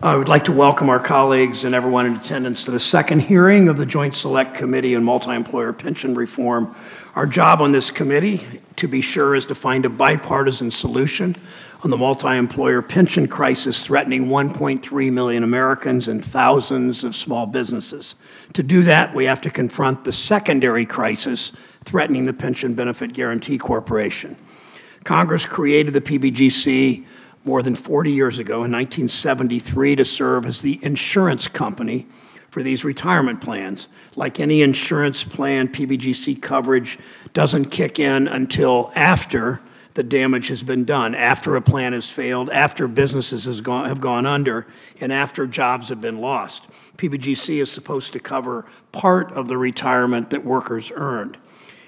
I would like to welcome our colleagues and everyone in attendance to the second hearing of the Joint Select Committee on Multi-Employer Pension Reform. Our job on this committee, to be sure, is to find a bipartisan solution on the multi-employer pension crisis threatening 1.3 million Americans and thousands of small businesses. To do that, we have to confront the secondary crisis threatening the Pension Benefit Guaranty Corporation. Congress created the PBGC more than 40 years ago in 1973 to serve as the insurance company for these retirement plans. Like any insurance plan, PBGC coverage doesn't kick in until after the damage has been done, after a plan has failed, after businesses have gone under, and after jobs have been lost. PBGC is supposed to cover part of the retirement that workers earned.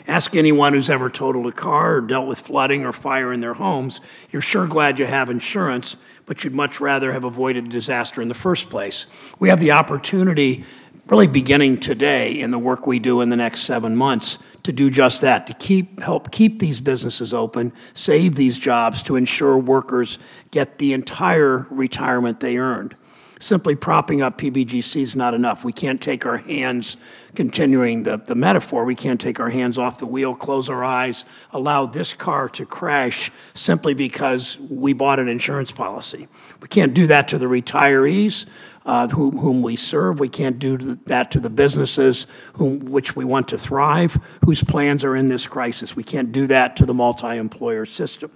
Ask anyone who's ever totaled a car or dealt with flooding or fire in their homes. You're sure glad you have insurance, but you'd much rather have avoided the disaster in the first place. We have the opportunity, really beginning today in the work we do in the next 7 months, to do just that, to help keep these businesses open, save these jobs, to ensure workers get the entire retirement they earned. Simply propping up PBGC is not enough. We can't take our hands, continuing the metaphor, we can't take our hands off the wheel, close our eyes, allow this car to crash simply because we bought an insurance policy. We can't do that to the retirees whom we serve. We can't do that to the businesses which we want to thrive, whose plans are in this crisis. We can't do that to the multi-employer system.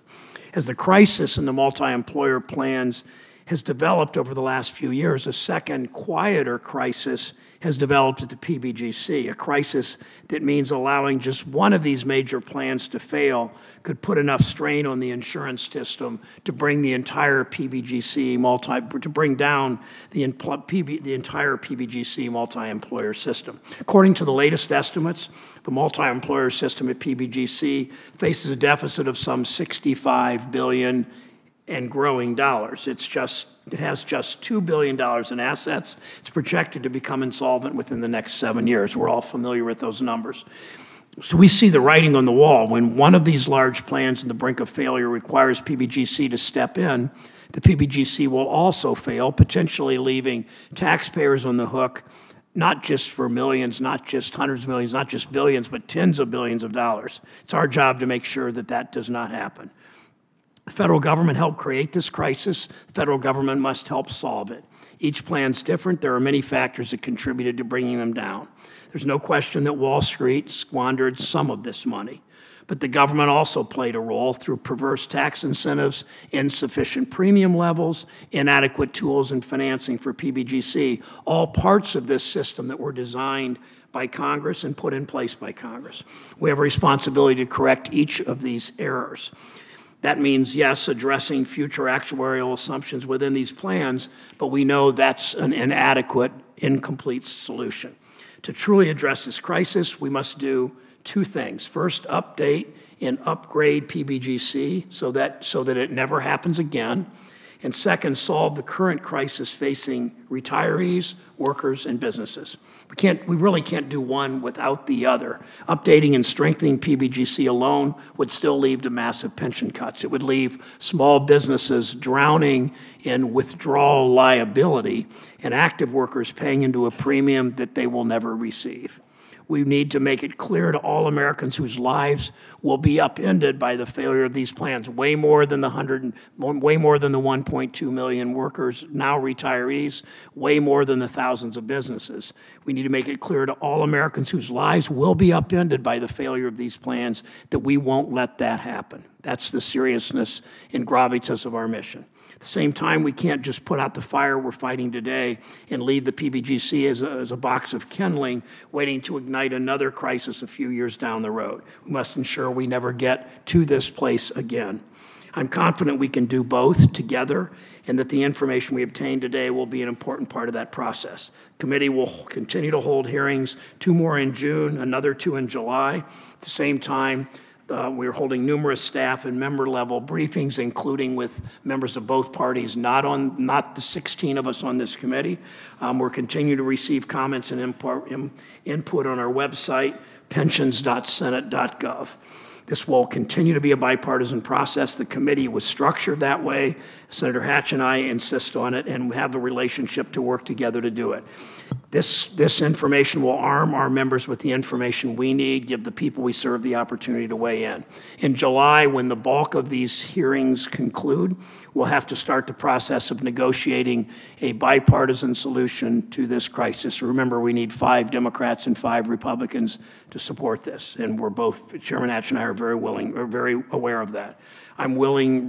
As the crisis in the multi-employer plans has developed over the last few years, a second, quieter crisis has developed at the PBGC, a crisis that means allowing just one of these major plans to fail could put enough strain on the insurance system to bring the entire PBGC to bring down the entire PBGC multi-employer system. According to the latest estimates, the multi-employer system at PBGC faces a deficit of some $65 billion and growing dollars. It has just $2 billion in assets. It's projected to become insolvent within the next 7 years. We're all familiar with those numbers. So we see the writing on the wall. When one of these large plans on the brink of failure requires PBGC to step in, the PBGC will also fail, potentially leaving taxpayers on the hook, not just for millions, not just hundreds of millions, not just billions, but tens of billions of dollars. It's our job to make sure that that does not happen. The federal government helped create this crisis. The federal government must help solve it. Each plan's different. There are many factors that contributed to bringing them down. There's no question that Wall Street squandered some of this money, but the government also played a role through perverse tax incentives, insufficient premium levels, inadequate tools and financing for PBGC, all parts of this system that were designed by Congress and put in place by Congress. We have a responsibility to correct each of these errors. That means, yes, addressing future actuarial assumptions within these plans, but we know that's an inadequate, incomplete solution. To truly address this crisis, we must do two things. First, update and upgrade PBGC so that it never happens again. And second, solve the current crisis facing retirees, workers, and businesses. We really can't do one without the other. Updating and strengthening PBGC alone would still lead to massive pension cuts. It would leave small businesses drowning in withdrawal liability and active workers paying into a premium that they will never receive. We need to make it clear to all Americans whose lives will be upended by the failure of these plans, way more than the 1.2 million workers, now retirees, way more than the thousands of businesses. We need to make it clear to all Americans whose lives will be upended by the failure of these plans that we won't let that happen. That's the seriousness and gravitas of our mission. At the same time, we can't just put out the fire we're fighting today and leave the PBGC as a box of kindling waiting to ignite another crisis a few years down the road. We must ensure we never get to this place again. I'm confident we can do both together and that the information we obtain today will be an important part of that process. The committee will continue to hold hearings, 2 more in June, another 2 in July. At the same time, we're holding numerous staff and member-level briefings, including with members of both parties, not the 16 of us on this committee. We're continuing to receive comments and input on our website, pensions.senate.gov. This will continue to be a bipartisan process. The committee was structured that way. Senator Hatch and I insist on it, and we have the relationship to work together to do it. This information will arm our members with the information we need, give the people we serve the opportunity to weigh in. In July, when the bulk of these hearings conclude, we'll have to start the process of negotiating a bipartisan solution to this crisis. Remember, we need 5 Democrats and 5 Republicans to support this, and we're both, Chairman Hatch and I are very willing, or very aware of that. I'm willing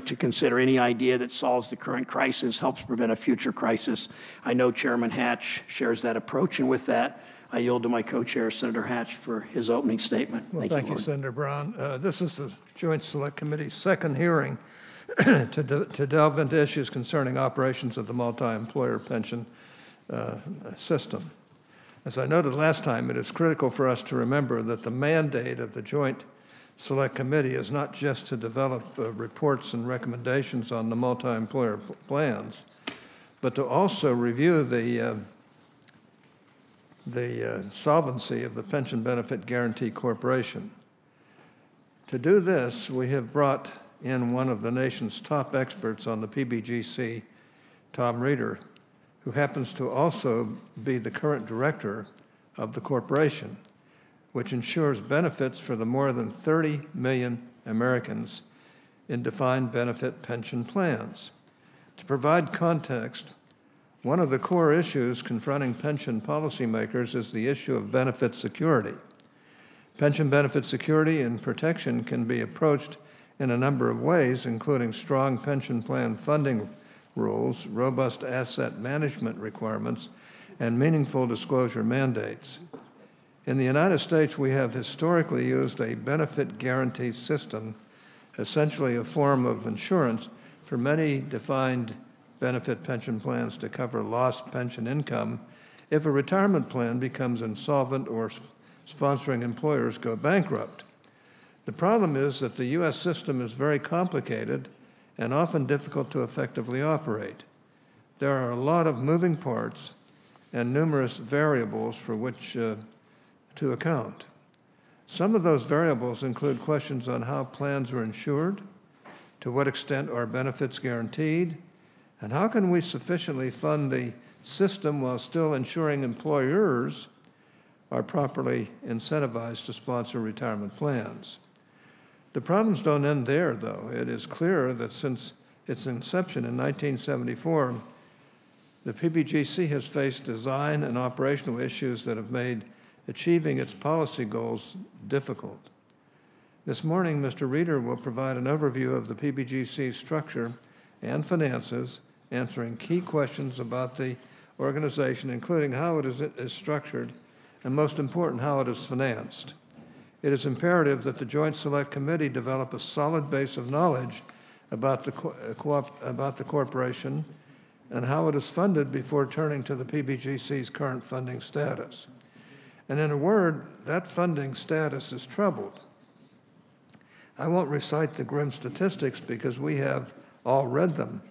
to consider any idea that solves the current crisis, helps prevent a future crisis. I know Chairman Hatch shares that approach, and with that, I yield to my co-chair, Senator Hatch, for his opening statement. Well, thank you, Senator Brown. This is the Joint Select Committee's second hearing to delve into issues concerning operations of the multi-employer pension system. As I noted last time, it is critical for us to remember that the mandate of the Joint Select Committee is not just to develop reports and recommendations on the multi-employer plans, but to also review the solvency of the Pension Benefit Guaranty Corporation. To do this, we have brought in one of the nation's top experts on the PBGC, Tom Reeder, who happens to also be the current director of the corporation, which ensures benefits for the more than 30 million Americans in defined benefit pension plans. To provide context, one of the core issues confronting pension policymakers is the issue of benefit security. Pension benefit security and protection can be approached in a number of ways, including strong pension plan funding rules, robust asset management requirements, and meaningful disclosure mandates. In the United States, we have historically used a benefit guarantee system, essentially a form of insurance for many defined benefit pension plans to cover lost pension income if a retirement plan becomes insolvent or sponsoring employers go bankrupt. The problem is that the U.S. system is very complicated and often difficult to effectively operate. There are a lot of moving parts and numerous variables for which to account. Some of those variables include questions on how plans are insured, to what extent are benefits guaranteed, and how can we sufficiently fund the system while still ensuring employers are properly incentivized to sponsor retirement plans. The problems don't end there, though. It is clear that since its inception in 1974, the PBGC has faced design and operational issues that have made achieving its policy goals difficult. This morning, Mr. Reeder will provide an overview of the PBGC's structure and finances, answering key questions about the organization, including how it is structured, and most important, how it is financed. It is imperative that the Joint Select Committee develop a solid base of knowledge about the corporation and how it is funded before turning to the PBGC's current funding status. And in a word, that funding status is troubled. I won't recite the grim statistics because we have all read them,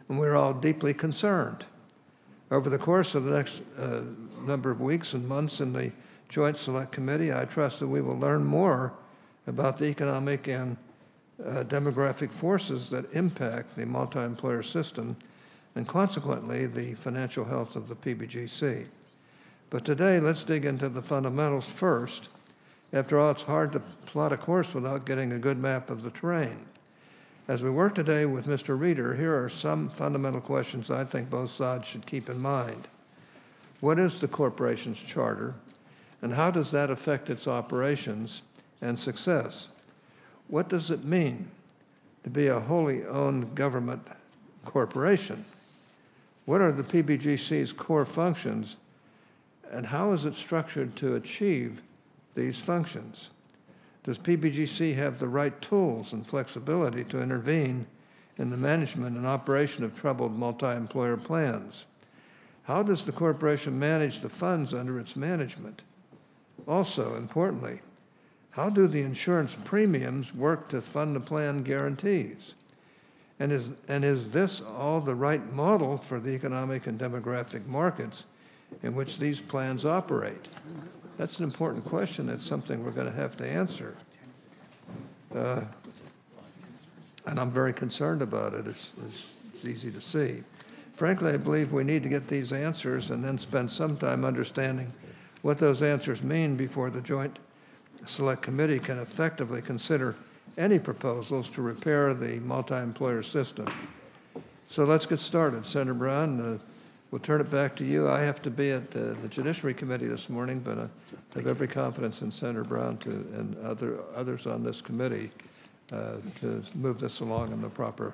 and we're all deeply concerned. Over the course of the next number of weeks and months in the Joint Select Committee, I trust that we will learn more about the economic and demographic forces that impact the multi-employer system and consequently the financial health of the PBGC. But today, let's dig into the fundamentals first. After all, it's hard to plot a course without getting a good map of the terrain. As we work today with Mr. Reeder, here are some fundamental questions I think both sides should keep in mind. What is the corporation's charter, and how does that affect its operations and success? What does it mean to be a wholly owned government corporation? What are the PBGC's core functions, and how is it structured to achieve these functions? Does PBGC have the right tools and flexibility to intervene in the management and operation of troubled multi-employer plans? How does the corporation manage the funds under its management? Also, importantly, how do the insurance premiums work to fund the plan guarantees? And is this all the right model for the economic and demographic markets in which these plans operate? That's an important question. It's something we're going to have to answer. And I'm very concerned about it. It's easy to see. Frankly, I believe we need to get these answers and then spend some time understanding what those answers mean before the Joint Select Committee can effectively consider any proposals to repair the multi-employer system. So let's get started. Senator Brown, we'll turn it back to you. I have to be at the Judiciary Committee this morning, but I have every confidence in Senator Brown and others on this committee to move this along in the proper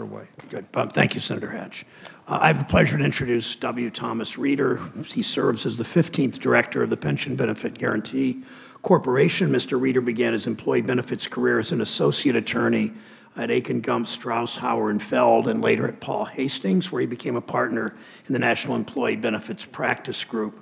way. Good. Thank you, Senator Hatch. I have the pleasure to introduce W. Thomas Reeder. He serves as the 15th Director of the Pension Benefit Guaranty Corporation. Mr. Reeder began his employee benefits career as an associate attorney at Aiken Gump, Strauss, Hauer, and Feld, and later at Paul Hastings, where he became a partner in the National Employee Benefits Practice Group.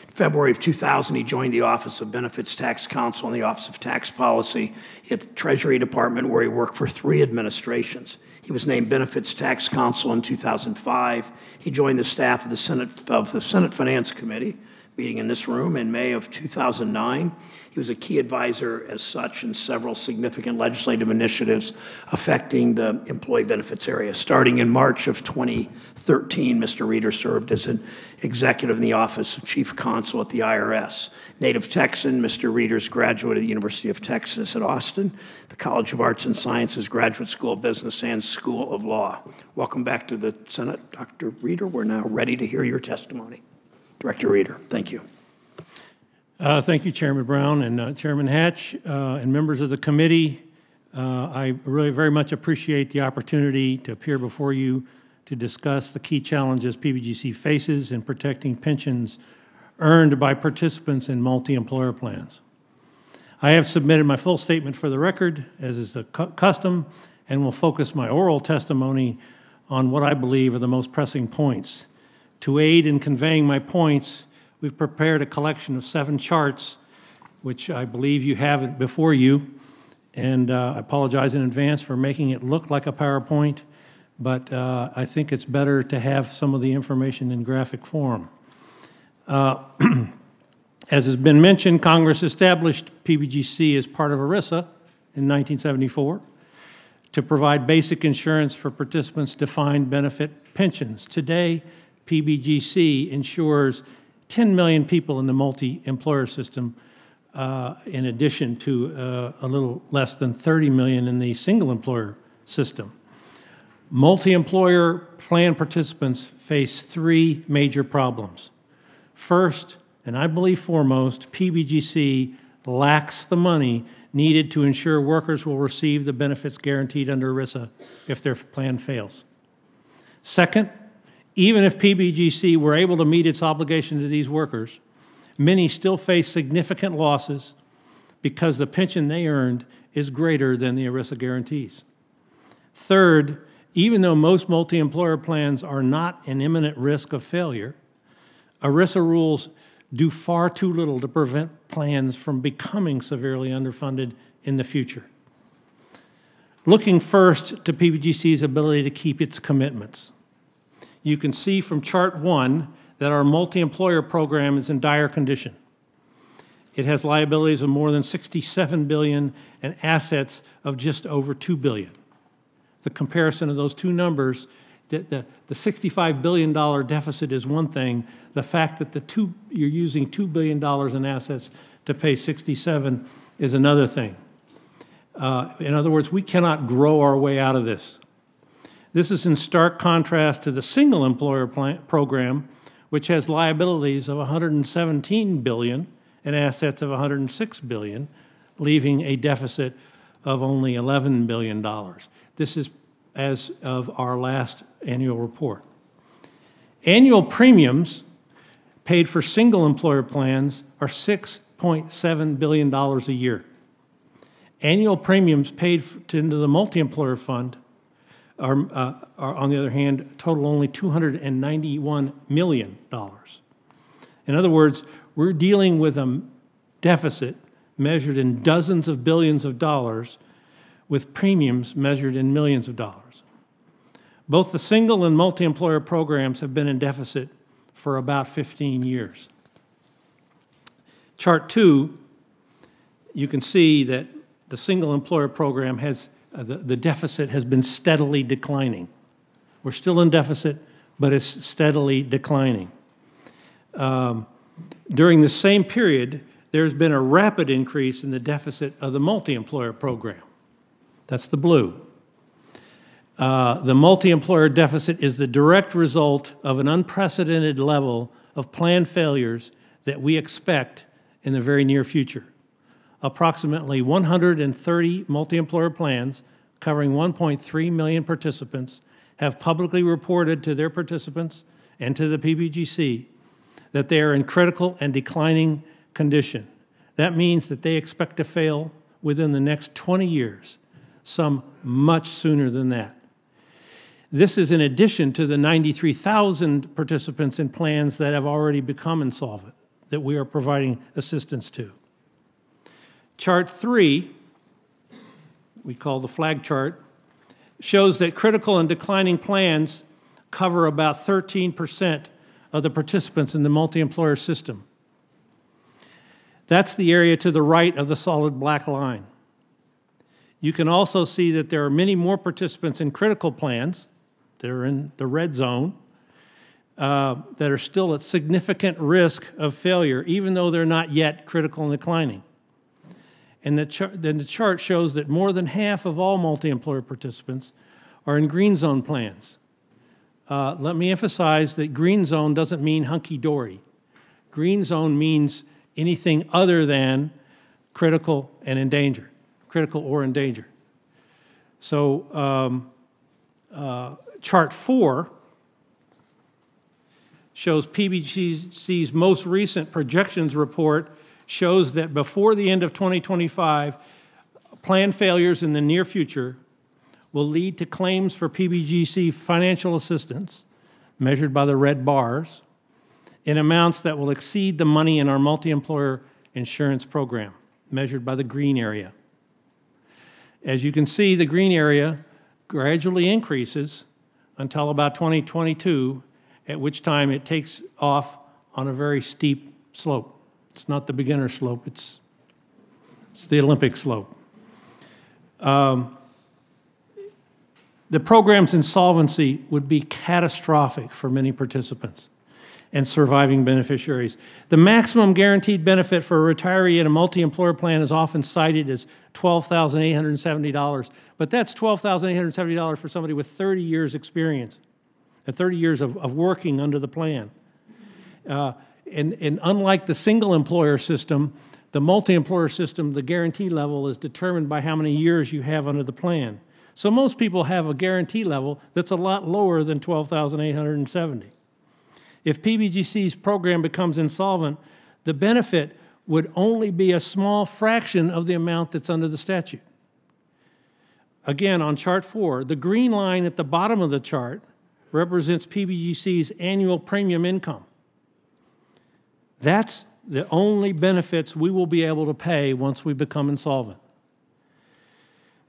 In February of 2000, he joined the Office of Benefits Tax Counsel and the Office of Tax Policy at the Treasury Department, where he worked for 3 administrations. He was named Benefits Tax Counsel in 2005. He joined the staff of the Senate Finance Committee, meeting in this room in May of 2009. He was a key advisor as such in several significant legislative initiatives affecting the employee benefits area. Starting in March of 2013, Mr. Reeder served as an executive in the Office of Chief Counsel at the IRS. Native Texan, Mr. Reeder's graduate of the University of Texas at Austin, the College of Arts and Sciences, Graduate School of Business, and School of Law. Welcome back to the Senate, Dr. Reeder. We're now ready to hear your testimony. Director Reeder, thank you. Thank you, Chairman Brown and Chairman Hatch and members of the committee. I really very much appreciate the opportunity to appear before you to discuss the key challenges PBGC faces in protecting pensions earned by participants in multi-employer plans. I have submitted my full statement for the record, as is the custom, and will focus my oral testimony on what I believe are the most pressing points. To aid in conveying my points, we've prepared a collection of 7 charts, which I believe you have before you, and I apologize in advance for making it look like a PowerPoint, but I think it's better to have some of the information in graphic form. As has been mentioned, Congress established PBGC as part of ERISA in 1974 to provide basic insurance for participants' defined benefit pensions. Today, PBGC insures 10 million people in the multi-employer system, in addition to a little less than 30 million in the single-employer system. Multi-employer plan participants face 3 major problems. First, and I believe foremost, PBGC lacks the money needed to ensure workers will receive the benefits guaranteed under ERISA if their plan fails. Second, even if PBGC were able to meet its obligation to these workers, many still face significant losses because the pension they earned is greater than the ERISA guarantees. Third, even though most multi-employer plans are not in imminent risk of failure, ERISA rules do far too little to prevent plans from becoming severely underfunded in the future. Looking first to PBGC's ability to keep its commitments. You can see from Chart 1 that our multi-employer program is in dire condition. It has liabilities of more than $67 billion and assets of just over $2 billion. The comparison of those two numbers, the $65 billion deficit is one thing. The fact that you're using $2 billion in assets to pay 67 is another thing. In other words, we cannot grow our way out of this. This is in stark contrast to the single employer program, which has liabilities of $117 billion and assets of $106 billion, leaving a deficit of only $11 billion. This is as of our last annual report. Annual premiums paid for single employer plans are $6.7 billion a year. Annual premiums paid into the multi-employer fund are, on the other hand, total only $291 million. In other words, we're dealing with a deficit measured in dozens of billions of dollars with premiums measured in millions of dollars. Both the single and multi-employer programs have been in deficit for about 15 years. Chart 2, you can see that the single employer program has, the deficit has been steadily declining. We're still in deficit, but it's steadily declining. During the same period, there's been a rapid increase in the deficit of the multi-employer program. That's the blue. The multi-employer deficit is the direct result of an unprecedented level of plan failures that we expect in the very near future. Approximately 130 multi-employer plans covering 1.3 million participants have publicly reported to their participants and to the PBGC that they are in critical and declining condition. That means that they expect to fail within the next 20 years, some much sooner than that. This is in addition to the 93,000 participants in plans that have already become insolvent that we are providing assistance to. Chart 3, we call the flag chart, shows that critical and declining plans cover about 13% of the participants in the multi-employer system. That's the area to the right of the solid black line. You can also see that there are many more participants in critical plans that are in the red zone that are still at significant risk of failure, even though they're not yet critical and declining. And then the chart shows that more than half of all multi-employer participants are in green zone plans. Let me emphasize that green zone doesn't mean hunky-dory. Green zone means anything other than critical and endangered, critical or endangered. So chart 4 shows PBGC's most recent projections report shows that before the end of 2025, plan failures in the near future will lead to claims for PBGC financial assistance, measured by the red bars, in amounts that will exceed the money in our multi-employer insurance program, measured by the green area. As you can see, the green area gradually increases until about 2022, at which time it takes off on a very steep slope. It's not the beginner slope, it's the Olympic slope. The program's insolvency would be catastrophic for many participants and surviving beneficiaries. The maximum guaranteed benefit for a retiree in a multi-employer plan is often cited as $12,870, but that's $12,870 for somebody with 30 years experience, 30 years of working under the plan. And unlike the single employer system, the multi-employer system, the guarantee level is determined by how many years you have under the plan. So most people have a guarantee level that's a lot lower than $12,870. If PBGC's program becomes insolvent, the benefit would only be a small fraction of the amount that's under the statute. Again, on chart 4, the green line at the bottom of the chart represents PBGC's annual premium income. That's the only benefits we will be able to pay once we become insolvent.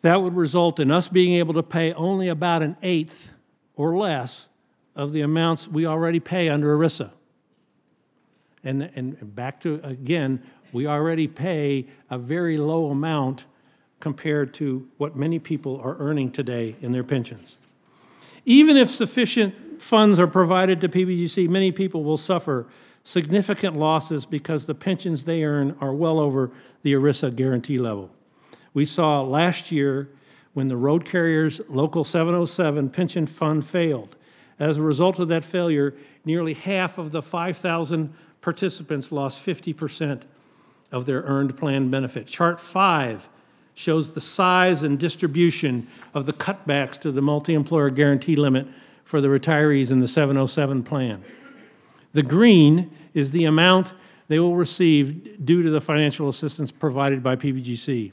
That would result in us being able to pay only about 1/8 or less of the amounts we already pay under ERISA. And back to, again, we already pay a very low amount compared to what many people are earning today in their pensions. Even if sufficient funds are provided to PBGC, many people will suffer significant losses because the pensions they earn are well over the ERISA guarantee level. We saw last year when the road carrier's Local 707 pension fund failed. As a result of that failure, nearly half of the 5,000 participants lost 50% of their earned plan benefit. Chart 5 shows the size and distribution of the cutbacks to the multi-employer guarantee limit for the retirees in the 707 plan. The green is the amount they will receive due to the financial assistance provided by PBGC.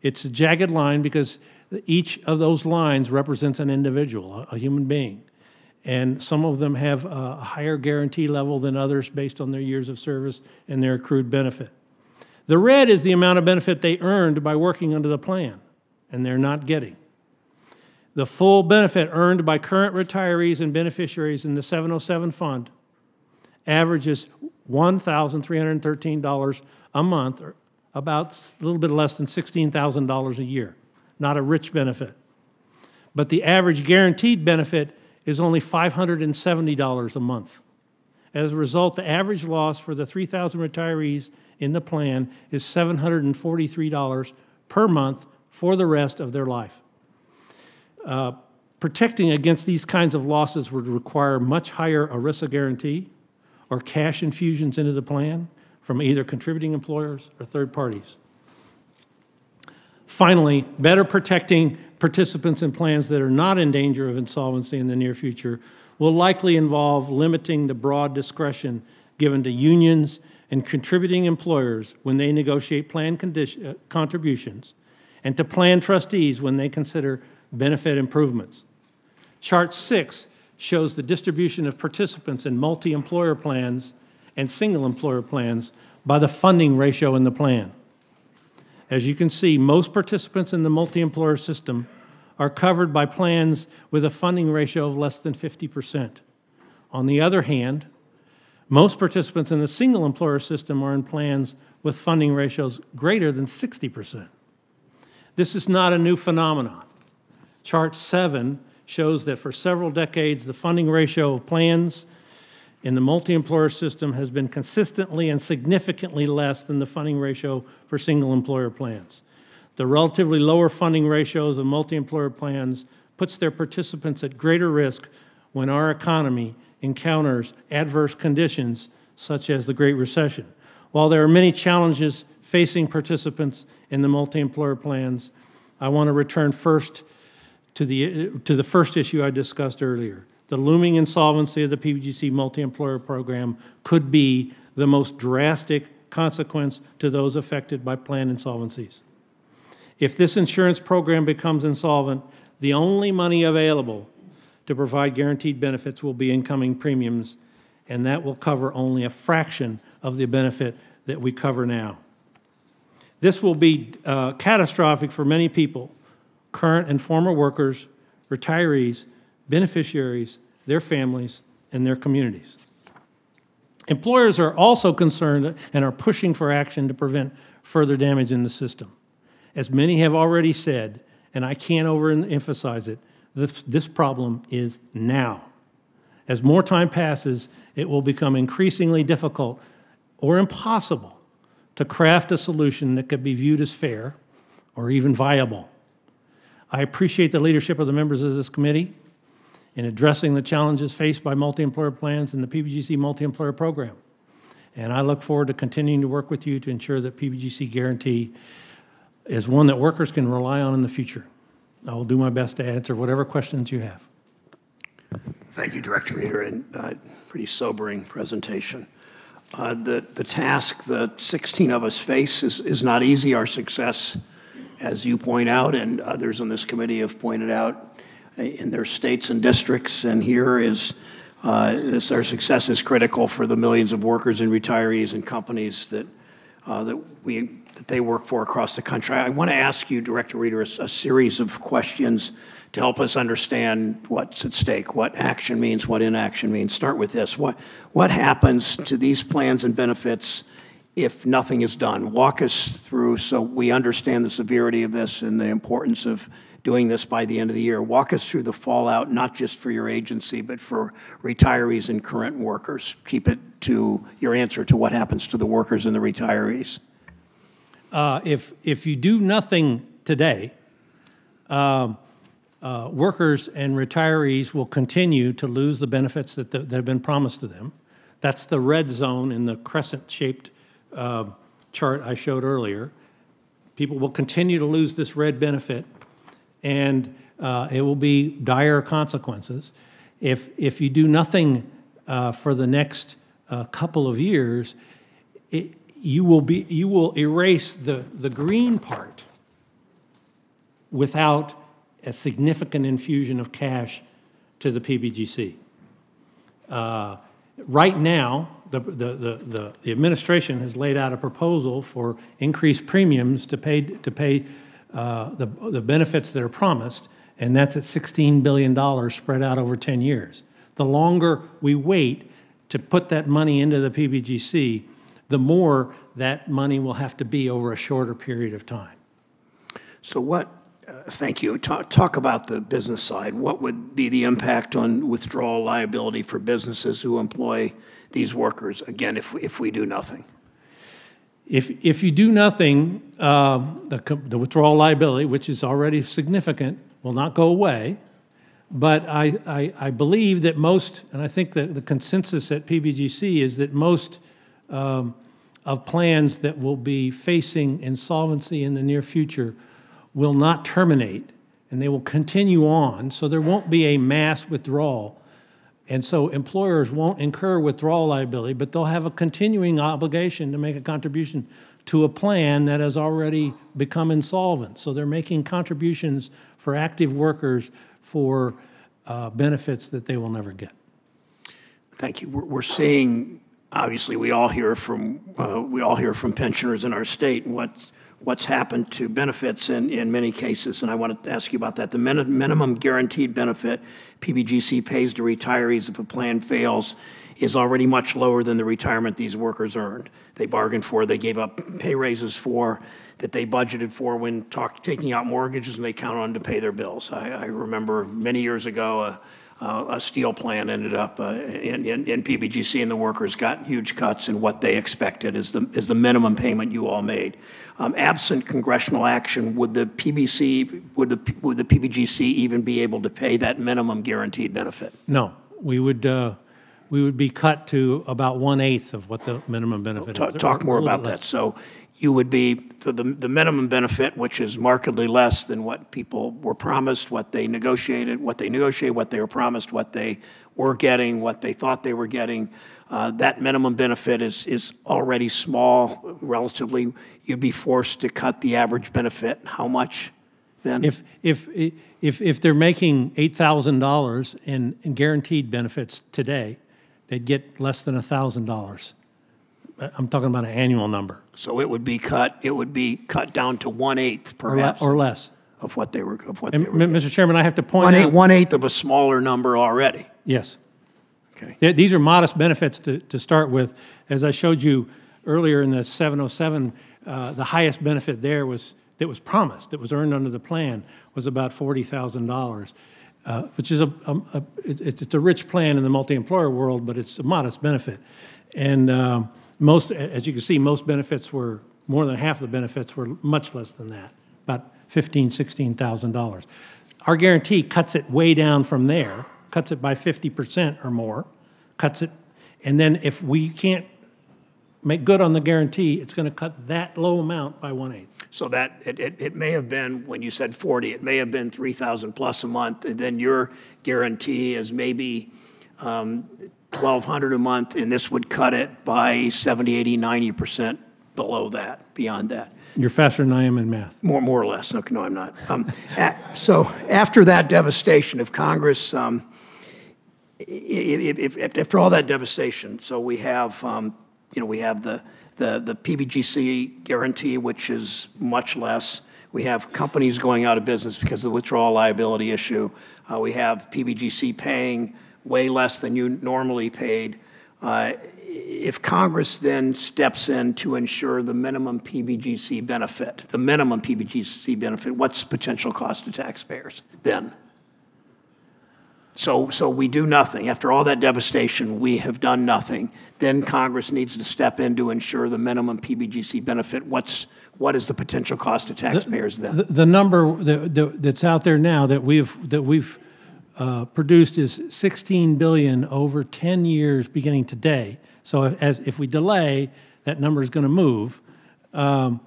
It's a jagged line because each of those lines represents an individual, a human being. And some of them have a higher guarantee level than others based on their years of service and their accrued benefit. The red is the amount of benefit they earned by working under the plan, and they're not getting. The full benefit earned by current retirees and beneficiaries in the 707 fund averages $1,313 a month, or about a little bit less than $16,000 a year. Not a rich benefit. But the average guaranteed benefit is only $570 a month. As a result, the average loss for the 3,000 retirees in the plan is $743 per month for the rest of their life. Protecting against these kinds of losses would require much higher ERISA guarantee or cash infusions into the plan from either contributing employers or third parties. Finally, better protecting participants in plans that are not in danger of insolvency in the near future will likely involve limiting the broad discretion given to unions and contributing employers when they negotiate plan contributions, and to plan trustees when they consider benefit improvements. Chart 6 shows the distribution of participants in multi-employer plans and single-employer plans by the funding ratio in the plan. As you can see, most participants in the multi-employer system are covered by plans with a funding ratio of less than 50%. On the other hand, most participants in the single-employer system are in plans with funding ratios greater than 60%. This is not a new phenomenon. Chart 7 shows that for several decades, the funding ratio of plans in the multi-employer system has been consistently and significantly less than the funding ratio for single-employer plans. The relatively lower funding ratios of multi-employer plans puts their participants at greater risk when our economy encounters adverse conditions such as the Great Recession. While there are many challenges facing participants in the multi-employer plans, I want to return first to the first issue I discussed earlier. The looming insolvency of the PBGC multi-employer program could be the most drastic consequence to those affected by plan insolvencies. If this insurance program becomes insolvent, the only money available to provide guaranteed benefits will be incoming premiums, and that will cover only a fraction of the benefit that we cover now. This will be catastrophic for many people, current and former workers, retirees, beneficiaries, their families, and their communities. Employers are also concerned and are pushing for action to prevent further damage in the system. As many have already said, and I can't overemphasize it, this problem is now. As more time passes, it will become increasingly difficult or impossible to craft a solution that could be viewed as fair or even viable. I appreciate the leadership of the members of this committee in addressing the challenges faced by multi-employer plans and the PBGC multi-employer program. And I look forward to continuing to work with you to ensure that PBGC Guarantee is one that workers can rely on in the future. I will do my best to answer whatever questions you have. Thank you, Director Reeder, and pretty sobering presentation. The task that 16 of us face is not easy. Our success, as you point out, and others on this committee have pointed out, in their states and districts, and here is our success is critical for the millions of workers and retirees and companies that they work for across the country. I want to ask you, Director Reeder, a series of questions to help us understand what's at stake, what action means, what inaction means. Start with this. What happens to these plans and benefits if nothing is done? Walk us through so we understand the severity of this and the importance of doing this by the end of the year. Walk us through the fallout, not just for your agency, but for retirees and current workers. Keep it to your answer to what happens to the workers and the retirees. If you do nothing today, workers and retirees will continue to lose the benefits that have been promised to them. That's the red zone in the crescent-shaped chart I showed earlier. People will continue to lose this red benefit, and it will be dire consequences. If you do nothing for the next couple of years, you will erase the green part without a significant infusion of cash to the PBGC. Right now, the administration has laid out a proposal for increased premiums to pay the benefits that are promised, and that's at $16 billion spread out over 10 years. The longer we wait, to put that money into the PBGC, the more that money will have to be over a shorter period of time. So what, thank you, talk about the business side. What would be the impact on withdrawal liability for businesses who employ these workers, again, if we do nothing? If you do nothing, the withdrawal liability, which is already significant, will not go away. But I believe that most, and I think that the consensus at PBGC is that most of plans that will be facing insolvency in the near future will not terminate, and they will continue on, so there won't be a mass withdrawal. And so employers won't incur withdrawal liability, but they'll have a continuing obligation to make a contribution to a plan that has already become insolvent. So they're making contributions for active workers for benefits that they will never get. Thank you. We're seeing, obviously, we all hear from pensioners in our state and what's happened to benefits in many cases, and I want to ask you about that. The minimum guaranteed benefit PBGC pays to retirees if a plan fails is already much lower than the retirement these workers earned. They bargained for, they gave up pay raises for, that they budgeted for when taking out mortgages, and they counted on to pay their bills. I remember many years ago a steel plant ended up in PBGC, and the workers got huge cuts in what they expected is the minimum payment you all made. Absent congressional action, would the PBGC even be able to pay that minimum guaranteed benefit? No, we would be cut to about 1/8 of what the minimum benefit is. Talk more about that. So you would be the minimum benefit, which is markedly less than what people were promised, what they negotiated, what they were promised, what they were getting, what they thought they were getting. That minimum benefit is already small, relatively. You'd be forced to cut the average benefit. How much then? If they're making $8,000 in guaranteed benefits today, they'd get less than $1,000. I'm talking about an annual number. So it would be cut down to 1/8, perhaps, or less of what they were. Mr. Chairman, I have to point out 1/8 of a smaller number already. Yes. Okay. These are modest benefits to start with. As I showed you earlier in the 707, the highest benefit there that was promised, that was earned under the plan, was about $40,000, which is it's a rich plan in the multi-employer world, but it's a modest benefit. And most, as you can see, most benefits were, more than half of the benefits were much less than that, about $15,000, $16,000. Our guarantee cuts it way down from there, cuts it by 50% or more, cuts it, and then if we can't make good on the guarantee, it's going to cut that low amount by 1/8. So that it may have been, when you said 40, it may have been 3,000 plus a month, and then your guarantee is maybe $1,200 a month, and this would cut it by 70, 80, 90% below that, beyond that. You're faster than I am in math. More or less. Okay, no, I'm not. So after that devastation, if Congress, after all that devastation, so we have, we have the PBGC guarantee, which is much less. We have companies going out of business because of the withdrawal liability issue. We have PBGC paying way less than you normally paid. If Congress then steps in to ensure the minimum PBGC benefit, what's the potential cost to taxpayers then? So we do nothing. After all that devastation, we have done nothing. Then Congress needs to step in to ensure the minimum PBGC benefit. What is the potential cost to taxpayers then? The number that's out there now that we've produced is $16 billion over 10 years beginning today. So if we delay, that number is going to move. But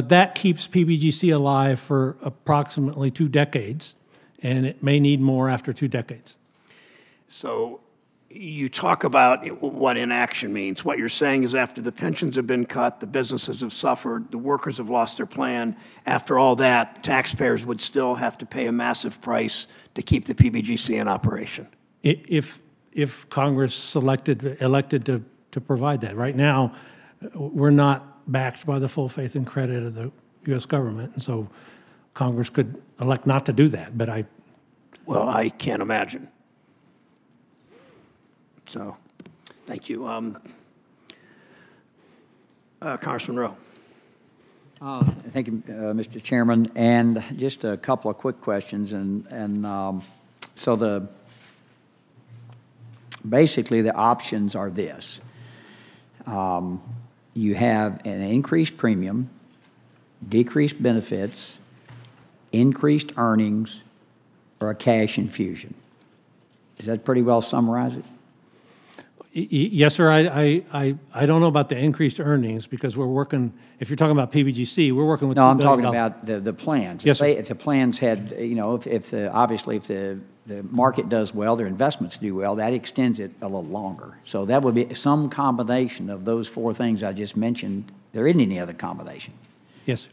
that keeps PBGC alive for approximately 2 decades, and it may need more after 2 decades. So you talk about what inaction means. What you're saying is after the pensions have been cut, the businesses have suffered, the workers have lost their plan. After all that, taxpayers would still have to pay a massive price to keep the PBGC in operation. If Congress elected to provide that. Right now, we're not backed by the full faith and credit of the U.S. government, and so Congress could elect not to do that, but Well, I can't imagine. So Thank you. Congressman Rowe. Thank you, Mr. Chairman. And just a couple of quick questions. So basically the options are this. You have an increased premium, decreased benefits, increased earnings, or a cash infusion. Does that pretty well summarize it? Yes, sir. I don't know about the increased earnings because we're working, if you're talking about PBGC, we're working with No, $2 I'm billion. talking about the plans. Yes, sir. If the plans had, you know, obviously if the market does well, their investments do well, that extends it a little longer. So that would be some combination of those four things I just mentioned. There isn't any other combination. Yes, sir.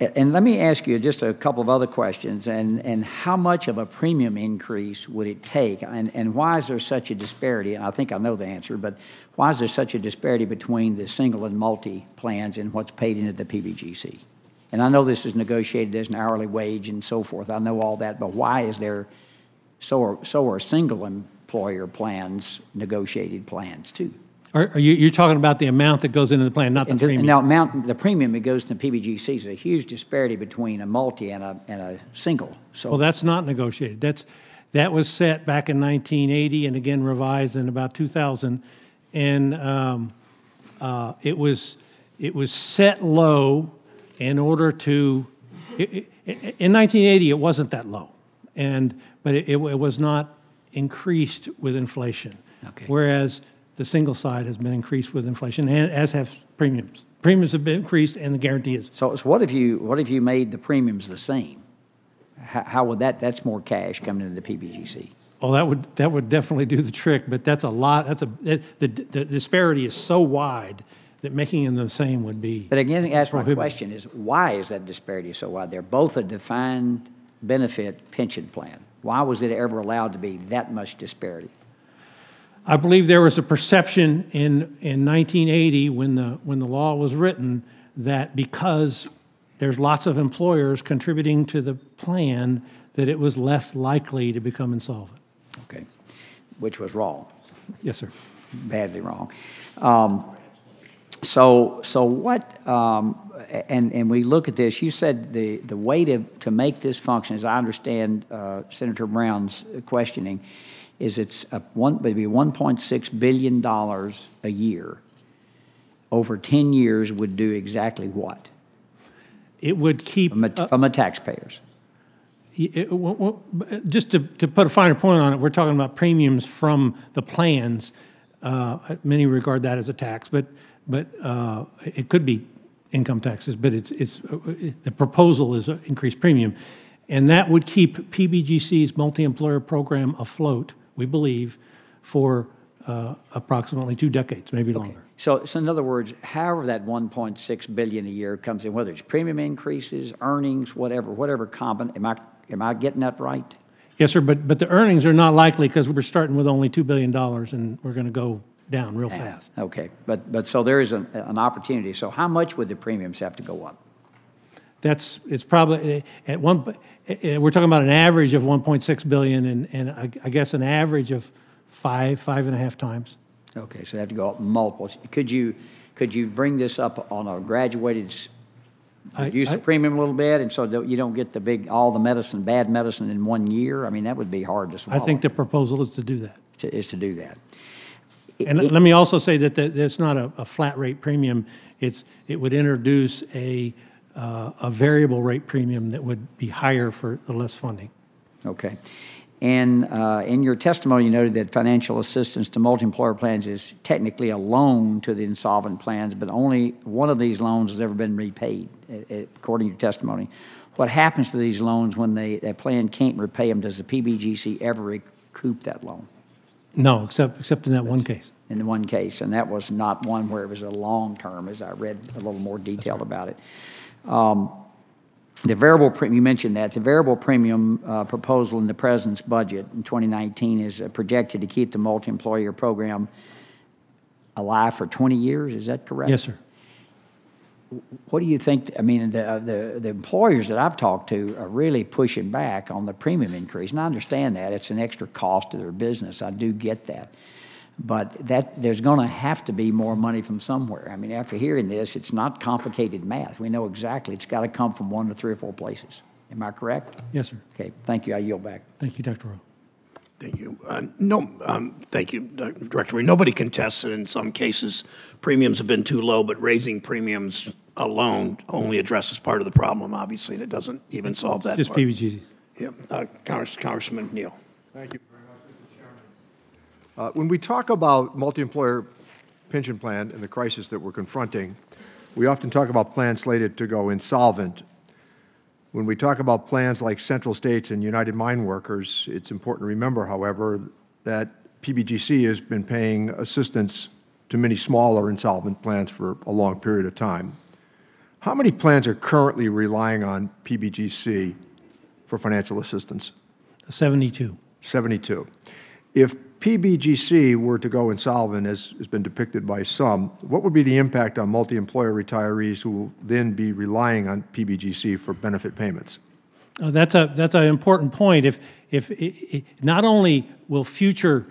And let me ask you just a couple of other questions. And how much of a premium increase would it take? And why is there such a disparity? And I think I know the answer, but why is there such a disparity between the single and multi plans and what's paid into the PBGC? And I know this is negotiated as an hourly wage and so forth. I know all that, but why is there so are single employer plans negotiated plans too? Are you're talking about the amount that goes into the plan, not the premium? Now, the premium that goes to PBGC is a huge disparity between a multi and a single. So, Well, that's not negotiated. That was set back in 1980 and again revised in about 2000. And it was set low in order to, in 1980, it wasn't that low. But it was not increased with inflation. Okay. Whereas the single side has been increased with inflation, and as have premiums. Premiums have been increased, and the guarantee is. so what if you made the premiums the same? How would that's more cash coming into the PBGC? Oh, that would definitely do the trick, but that's a lot. The disparity is so wide that making them the same would be. But again, that's my prohibitive. question is why is that disparity so wide? They're both a defined benefit pension plan. Why was it ever allowed to be that much disparity? I believe there was a perception in 1980 when the law was written that because there's lots of employers contributing to the plan that it was less likely to become insolvent. Okay, which was wrong. Yes, sir. Badly wrong. So what? And we look at this. You said the way to make this function, as I understand Senator Brown's questioning, is maybe $1.6 billion a year over 10 years would do exactly what? It would keep From the taxpayers. Just to put a finer point on it, we're talking about premiums from the plans. Many regard that as a tax, but it could be income taxes. But the proposal is an increased premium, and that would keep PBGC's multi-employer program afloat, we believe, for approximately 2 decades, maybe longer. So in other words, however that $1.6 billion a year comes in, whether it's premium increases, earnings, whatever am I getting that right? Yes, sir. But the earnings are not likely because we're starting with only $2 billion, and we're going to go down real fast. Okay, but so there is an opportunity. So how much would the premiums have to go up? It's probably at one. We're talking about an average of 1.6 billion, and I guess an average of 5.5 times. Okay, so they have to go up multiples. Could you bring this up on a graduated, reduce the premium a little bit, and so that you don't get all the bad medicine in 1 year? I mean, that would be hard to swallow. I think the proposal is to do that. Is to do that. And let me also say that it's not a flat rate premium. It would introduce a variable rate premium that would be higher for the less funding. Okay. And in your testimony, you noted that financial assistance to multi-employer plans is technically a loan to the insolvent plans, but only one of these loans has ever been repaid, according to your testimony. What happens to these loans when that plan can't repay them? Does the PBGC ever recoup that loan? No, except in that one case. In the one case, and that was not one where it was a long term, as I read a little more detailed about it. The variable premium, you mentioned that, the variable premium proposal in the President's budget in 2019 is projected to keep the multi-employer program alive for 20 years, is that correct? Yes, sir. What do you think, I mean, the employers that I've talked to are really pushing back on the premium increase, and I understand that. It's an extra cost to their business. I do get that. But there's going to have to be more money from somewhere. I mean, after hearing this, it's not complicated math. We know exactly it's got to come from 1 to 3 or 4 places. Am I correct? Yes, sir. Okay, thank you. I yield back. Thank you, Dr. Rowe. Thank you. Thank you, Director Reed. Nobody contests that in some cases premiums have been too low, but raising premiums alone only addresses part of the problem, obviously. It doesn't even solve that Just part. PBGC. Yeah. Congressman Neal. Thank you very much, Mr. Chairman. When we talk about multi-employer pension plan and the crisis that we're confronting, we often talk about plans slated to go insolvent. When we talk about plans like Central States and United Mine Workers, it's important to remember, however, that PBGC has been paying assistance to many smaller insolvent plans for a long period of time. How many plans are currently relying on PBGC for financial assistance? 72. 72. If PBGC were to go insolvent, as has been depicted by some, what would be the impact on multi-employer retirees who will then be relying on PBGC for benefit payments? That's an important point. If not only will future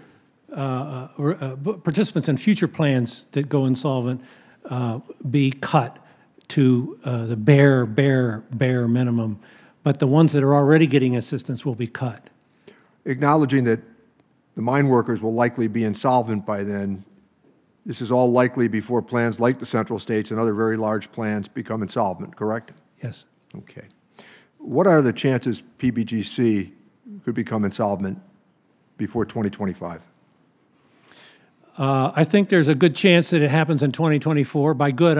participants in future plans that go insolvent be cut to the bare minimum, but the ones that are already getting assistance will be cut. Acknowledging that the mine workers will likely be insolvent by then, this is all likely before plans like the Central States and other very large plans become insolvent, correct? Yes. Okay. What are the chances PBGC could become insolvent before 2025? I think there's a good chance that it happens in 2024. By good,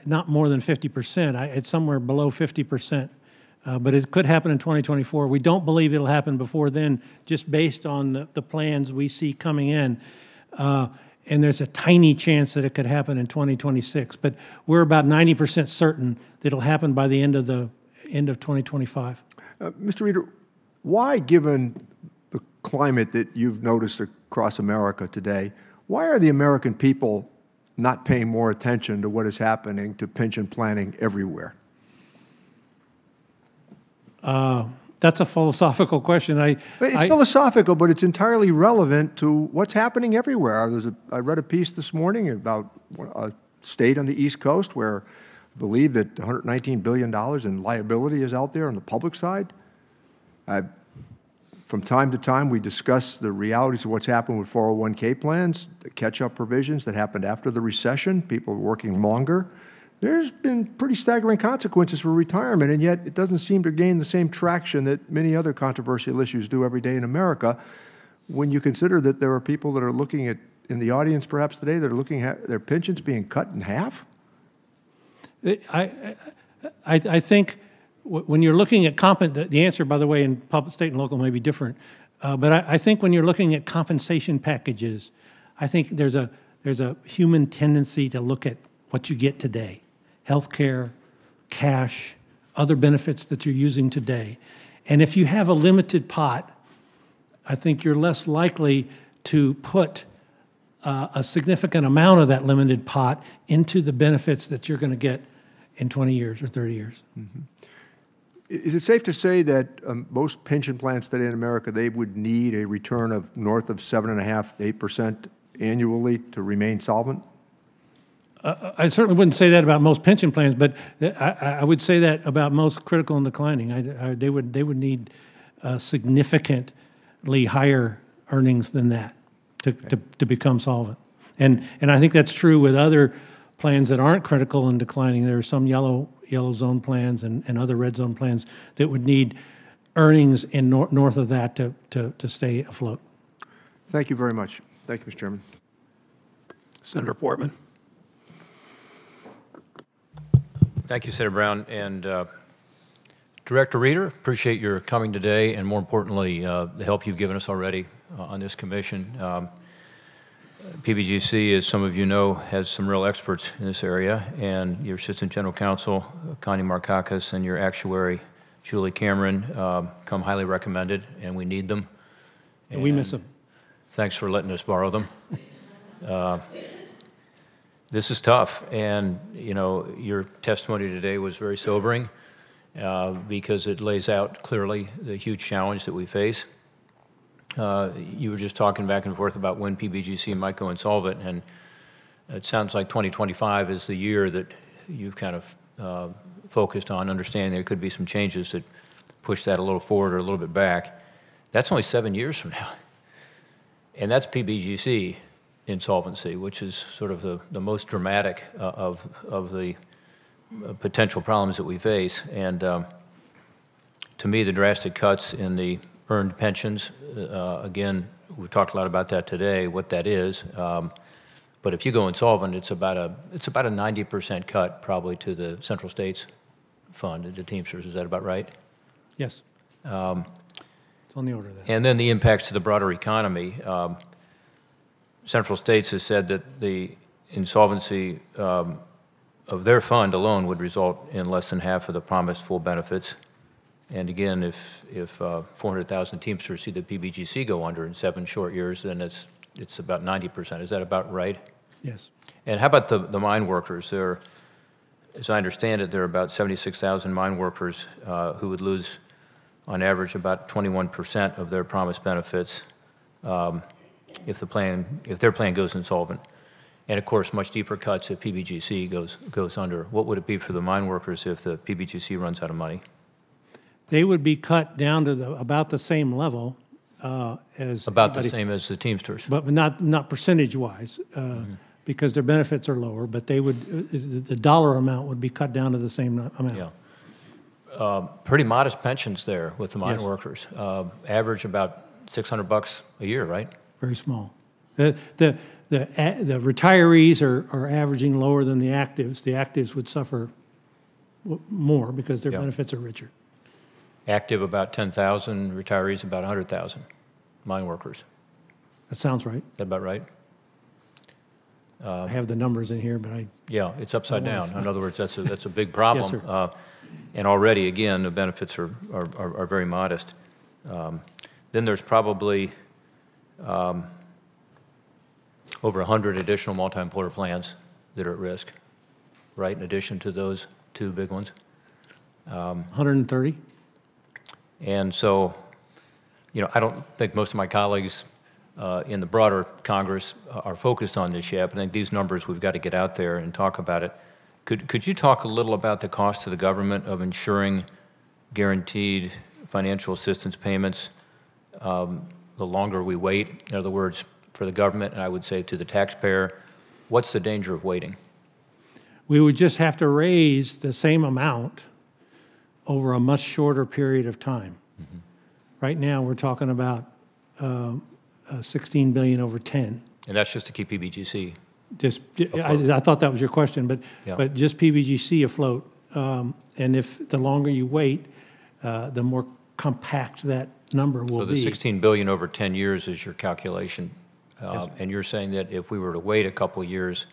not more than 50%. It's somewhere below 50%. But it could happen in 2024. We don't believe it'll happen before then, just based on the plans we see coming in. And there's a tiny chance that it could happen in 2026. But we're about 90% certain that it'll happen by the end of 2025. Mr. Reeder, why, given the climate that you've noticed across America today, why are the American people not paying more attention to what is happening to pension planning everywhere? That's a philosophical question. It's philosophical, but it's entirely relevant to what's happening everywhere. I read a piece this morning about a state on the East Coast where I believe that $119 billion in liability is out there on the public side. From time to time, we discuss the realities of what's happened with 401k plans, the catch-up provisions that happened after the recession, people working longer. There's been pretty staggering consequences for retirement, and yet it doesn't seem to gain the same traction that many other controversial issues do every day in America. When you consider that there are people that are looking at, in the audience perhaps today, that are looking at their pensions being cut in half? I think when you're looking at the answer, by the way, in public, state, and local may be different, but I think when you're looking at compensation packages, I think there's a human tendency to look at what you get today. Health care, cash, other benefits that you're using today. And if you have a limited pot, I think you're less likely to put a significant amount of that limited pot into the benefits that you're going to get in 20 years or 30 years. Mm-hmm. Is it safe to say that most pension plans today in America, they would need a return of north of 7.5% to 8% annually to remain solvent? I certainly wouldn't say that about most pension plans, but I would say that about most critical and declining. They would need significantly higher earnings than that to become solvent. And I think that's true with other plans that aren't critical and declining. There are some yellow zone plans and other red zone plans that would need earnings in north of that to stay afloat. Thank you very much. Thank you, Mr. Chairman. Senator Portman. Thank you, Senator Brown. And Director Reeder, appreciate your coming today, and more importantly, the help you've given us already on this commission. PBGC, as some of you know, has some real experts in this area, and your Assistant General Counsel, Connie Markakis, and your actuary, Julie Cameron, come highly recommended, and we need them. And we miss them. Thanks for letting us borrow them. This is tough, and you know, your testimony today was very sobering because it lays out clearly the huge challenge that we face. You were just talking back and forth about when PBGC might go insolvent, and it sounds like 2025 is the year that you've kind of focused on understanding there could be some changes that push that a little forward or a little bit back. That's only 7 years from now. And that's PBGC insolvency, which is sort of the most dramatic of the potential problems that we face. And to me, the drastic cuts in the earned pensions, again, we've talked a lot about that today, what that is. But if you go insolvent, it's about a 90% cut probably to the Central States Fund, the Teamsters. Is that about right? Yes. It's on the order of that. And then the impacts to the broader economy. Central States has said that the insolvency of their fund alone would result in less than half of the promised full benefits. And again, if 400,000 Teamsters see the PBGC go under in 7 short years, then it's about 90%. Is that about right? Yes. And how about the mine workers? There, as I understand it, there are about 76,000 mine workers who would lose, on average, about 21% of their promised benefits if their plan goes insolvent. And of course, much deeper cuts if PBGC goes under. What would it be for the mine workers if the PBGC runs out of money? They would be cut down to about the same level as about the same as the Teamsters, but not percentage-wise, because their benefits are lower. But they would the dollar amount would be cut down to the same amount. Yeah, pretty modest pensions there with the mine Yes. workers. Average about $600 a year, right? Very small. The retirees are averaging lower than the actives. The actives would suffer more because their Yeah. benefits are richer. Active about 10,000, retirees about 100,000, mine workers. That sounds right. Is that about right? I have the numbers in here, but Yeah, it's upside down. In other words, that's a big problem. Yes, sir. And already, again, the benefits are very modest. Then there's probably over 100 additional multi-employer plans that are at risk, right, in addition to those 2 big ones. 130. And so, I don't think most of my colleagues in the broader Congress are focused on this yet, but I think these numbers, we've got to get out there and talk about it. Could you talk a little about the cost to the government of ensuring guaranteed financial assistance payments the longer we wait? In other words, for the government, and I would say to the taxpayer, what's the danger of waiting? We would just have to raise the same amount over a much shorter period of time. Mm-hmm. Right now, we're talking about $16 billion over 10. And that's just to keep PBGC I thought that was your question, but Yeah. but just PBGC afloat. And if the longer you wait, the more compact that number will So the be. $16 billion over 10 years is your calculation. And you're saying that if we were to wait a couple of years,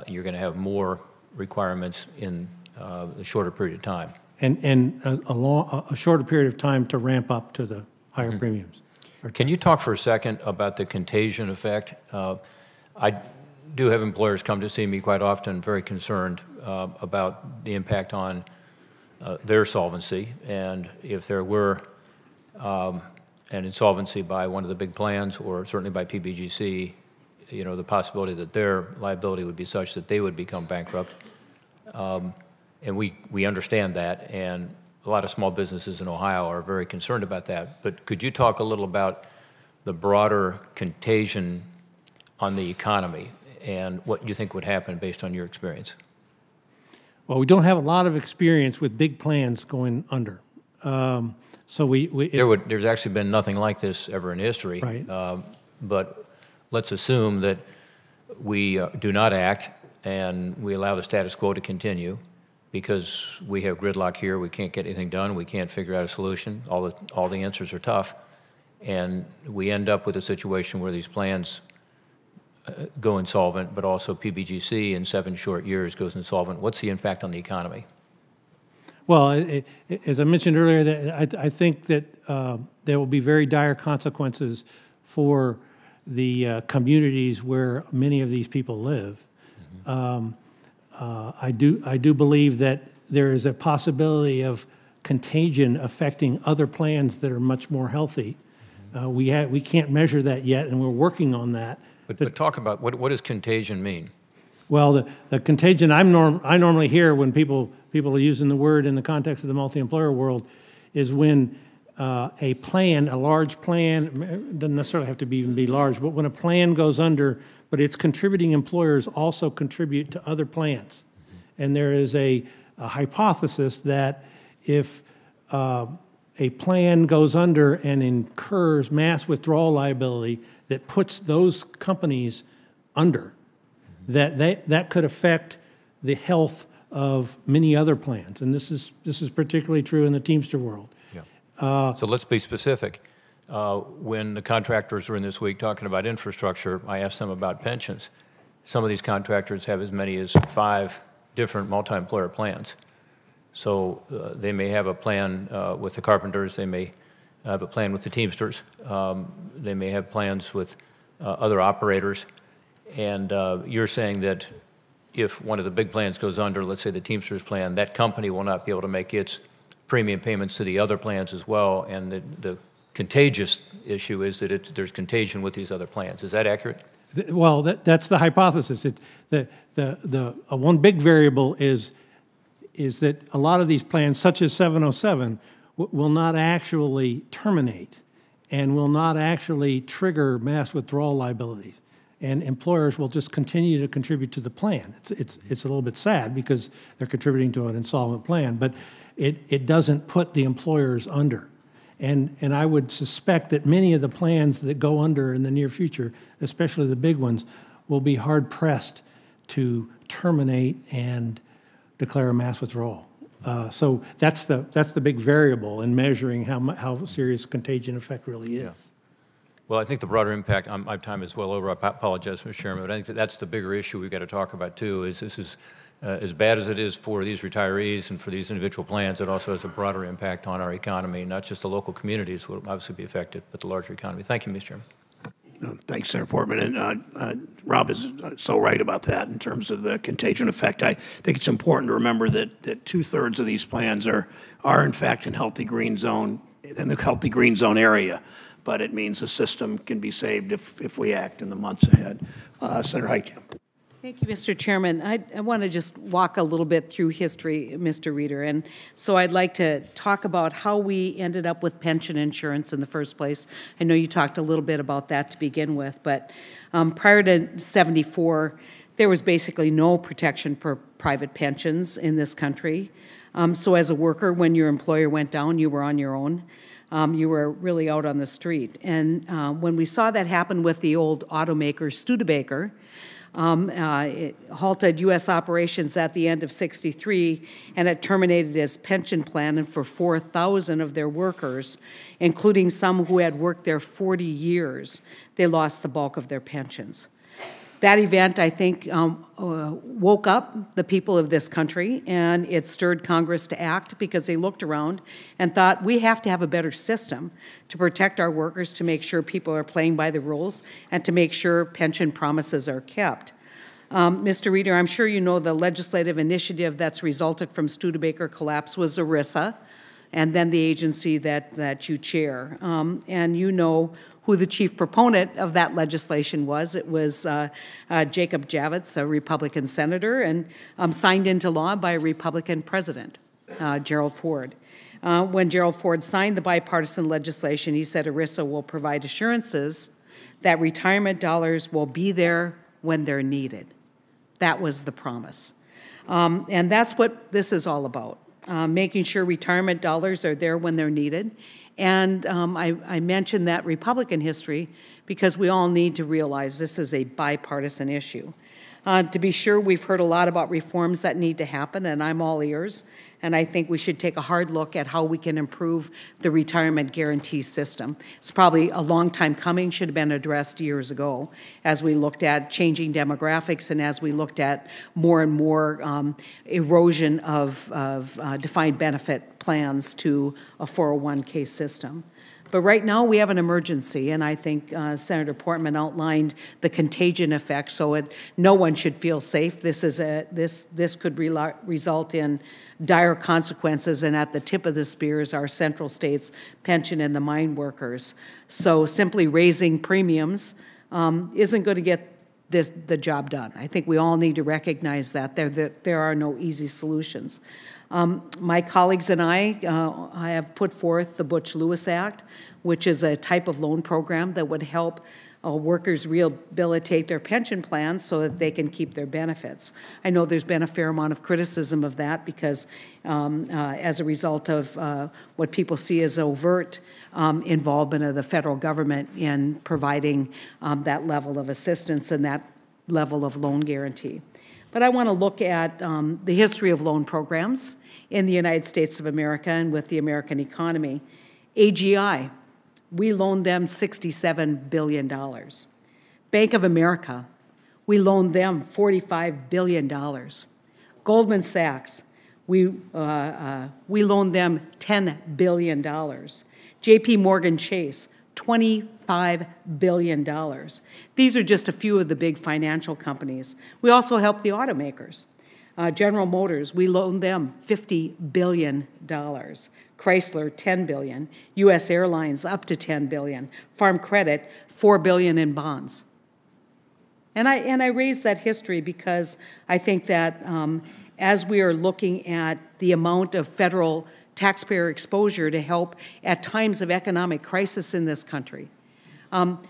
you're going to have more requirements in a shorter period of time. And a shorter period of time to ramp up to the higher premiums. Can you talk for a second about the contagion effect? I do have employers come to see me quite often, very concerned about the impact on their solvency. And if there were an insolvency by one of the big plans, or certainly by PBGC, the possibility that their liability would be such that they would become bankrupt. And we understand that, and a lot of small businesses in Ohio are very concerned about that. But could you talk a little about the broader contagion on the economy and what you think would happen based on your experience? Well, we don't have a lot of experience with big plans going under. So There's actually been nothing like this ever in history. Right. But let's assume that we do not act and we allow the status quo to continue because we have gridlock here, we can't get anything done, we can't figure out a solution, all the answers are tough, and we end up with a situation where these plans go insolvent, but also PBGC in 7 short years goes insolvent. What's the impact on the economy? Well, as I mentioned earlier, I think that there will be very dire consequences for the communities where many of these people live. Mm-hmm. I do believe that there is a possibility of contagion affecting other plans that are much more healthy. We can't measure that yet, and we're working on that. But talk about, what does contagion mean? Well, the contagion I normally hear when people are using the word in the context of the multi-employer world is when a large plan, doesn't necessarily have to even be large, but when a plan goes under, but its contributing employers also contribute to other plans. And there is a hypothesis that if a plan goes under and incurs mass withdrawal liability that puts those companies under, that could affect the health of many other plans. And this is particularly true in the Teamster world. Yeah. So let's be specific. When the contractors were in this week talking about infrastructure, I asked them about pensions. Some of these contractors have as many as 5 different multi-employer plans. So they may have a plan with the carpenters, they may have a plan with the Teamsters, they may have plans with other operators. And you're saying that if one of the big plans goes under, let's say the Teamsters plan, that company will not be able to make its premium payments to the other plans as well, and the contagious issue is that there's contagion with these other plans. Is that accurate? Well, that's the hypothesis. One big variable is that a lot of these plans, such as 707, will not actually terminate and will not actually trigger mass withdrawal liabilities. And employers will just continue to contribute to the plan. It's a little bit sad because they're contributing to an insolvent plan, but it doesn't put the employers under. And I would suspect that many of the plans that go under in the near future, especially the big ones, will be hard-pressed to terminate and declare a mass withdrawal. So that's the big variable in measuring how serious contagion effect really is. Yeah. Well, I think the broader impact, my time is well over, I apologize, Mr. Chairman, but I think that's the bigger issue we've got to talk about too, is this is, as bad as it is for these retirees and for these individual plans, it also has a broader impact on our economy, not just the local communities will obviously be affected, but the larger economy. Thank you, Mr. Chairman. Thanks, Senator Portman. And Rob is so right about that in terms of the contagion effect. I think it's important to remember that 2/3 of these plans are in fact in healthy green zone, in the healthy green zone area. But it means the system can be saved if we act in the months ahead. Senator Heitkamp. Thank you, Mr. Chairman. I want to just walk a little bit through history, Mr. Reeder. And so I'd like to talk about how we ended up with pension insurance in the first place. I know you talked a little bit about that to begin with, but prior to '74, there was basically no protection for private pensions in this country. So as a worker, when your employer went down, you were on your own. You were really out on the street. And when we saw that happen with the old automaker Studebaker, it halted U.S. operations at the end of '63, and it terminated its pension plan for 4,000 of their workers, including some who had worked there 40 years. They lost the bulk of their pensions. That event, I think, woke up the people of this country, and it stirred Congress to act because they looked around and thought, we have to have a better system to protect our workers, to make sure people are playing by the rules, and to make sure pension promises are kept. Mr. Reeder, I'm sure you know the legislative initiative that's resulted from Studebaker collapse was ERISA, and then the agency that you chair. And you know who the chief proponent of that legislation was. It was Jacob Javits, a Republican senator, and signed into law by a Republican president, Gerald Ford. When Gerald Ford signed the bipartisan legislation, he said ERISA will provide assurances that retirement dollars will be there when they're needed. That was the promise. And that's what this is all about. Making sure retirement dollars are there when they're needed. And I mentioned that Republican history because we all need to realize this is a bipartisan issue. To be sure, we've heard a lot about reforms that need to happen, and I'm all ears. And I think we should take a hard look at how we can improve the retirement guarantee system. It's probably a long time coming, should have been addressed years ago, as we looked at changing demographics and as we looked at more and more erosion of defined benefit plans to a 401k system. But right now, we have an emergency, and I think Senator Portman outlined the contagion effect, so no one should feel safe. This could result in dire consequences, and at the tip of the spear is our central states' pension and the mine workers. So simply raising premiums isn't going to get the job done. I think we all need to recognize that there are no easy solutions. My colleagues and I have put forth the Butch-Lewis Act, which is a type of loan program that would help workers rehabilitate their pension plans so that they can keep their benefits. I know there's been a fair amount of criticism of that because as a result of what people see as overt involvement of the federal government in providing that level of assistance and that level of loan guarantee. But I want to look at the history of loan programs in the United States of America and with the American economy. AGI, we loaned them $67 billion. Bank of America, we loaned them $45 billion. Goldman Sachs, we loaned them $10 billion. JP Morgan Chase, $25 billion. These are just a few of the big financial companies. We also help the automakers. General Motors, we loaned them $50 billion. Chrysler, $10 billion. U.S. Airlines, up to $10 billion. Farm Credit, $4 billion in bonds. And I raise that history because I think that as we are looking at the amount of federal taxpayer exposure to help at times of economic crisis in this country,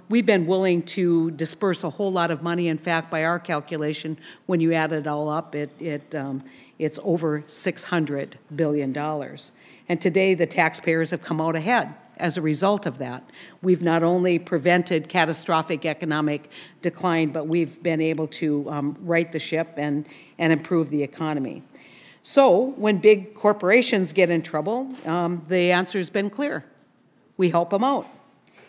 we've been willing to disperse a whole lot of money. In fact, by our calculation, when you add it all up, it's over $600 billion. And today, the taxpayers have come out ahead as a result of that. We've not only prevented catastrophic economic decline, but we've been able to right the ship and improve the economy. So when big corporations get in trouble, the answer has been clear. We help them out.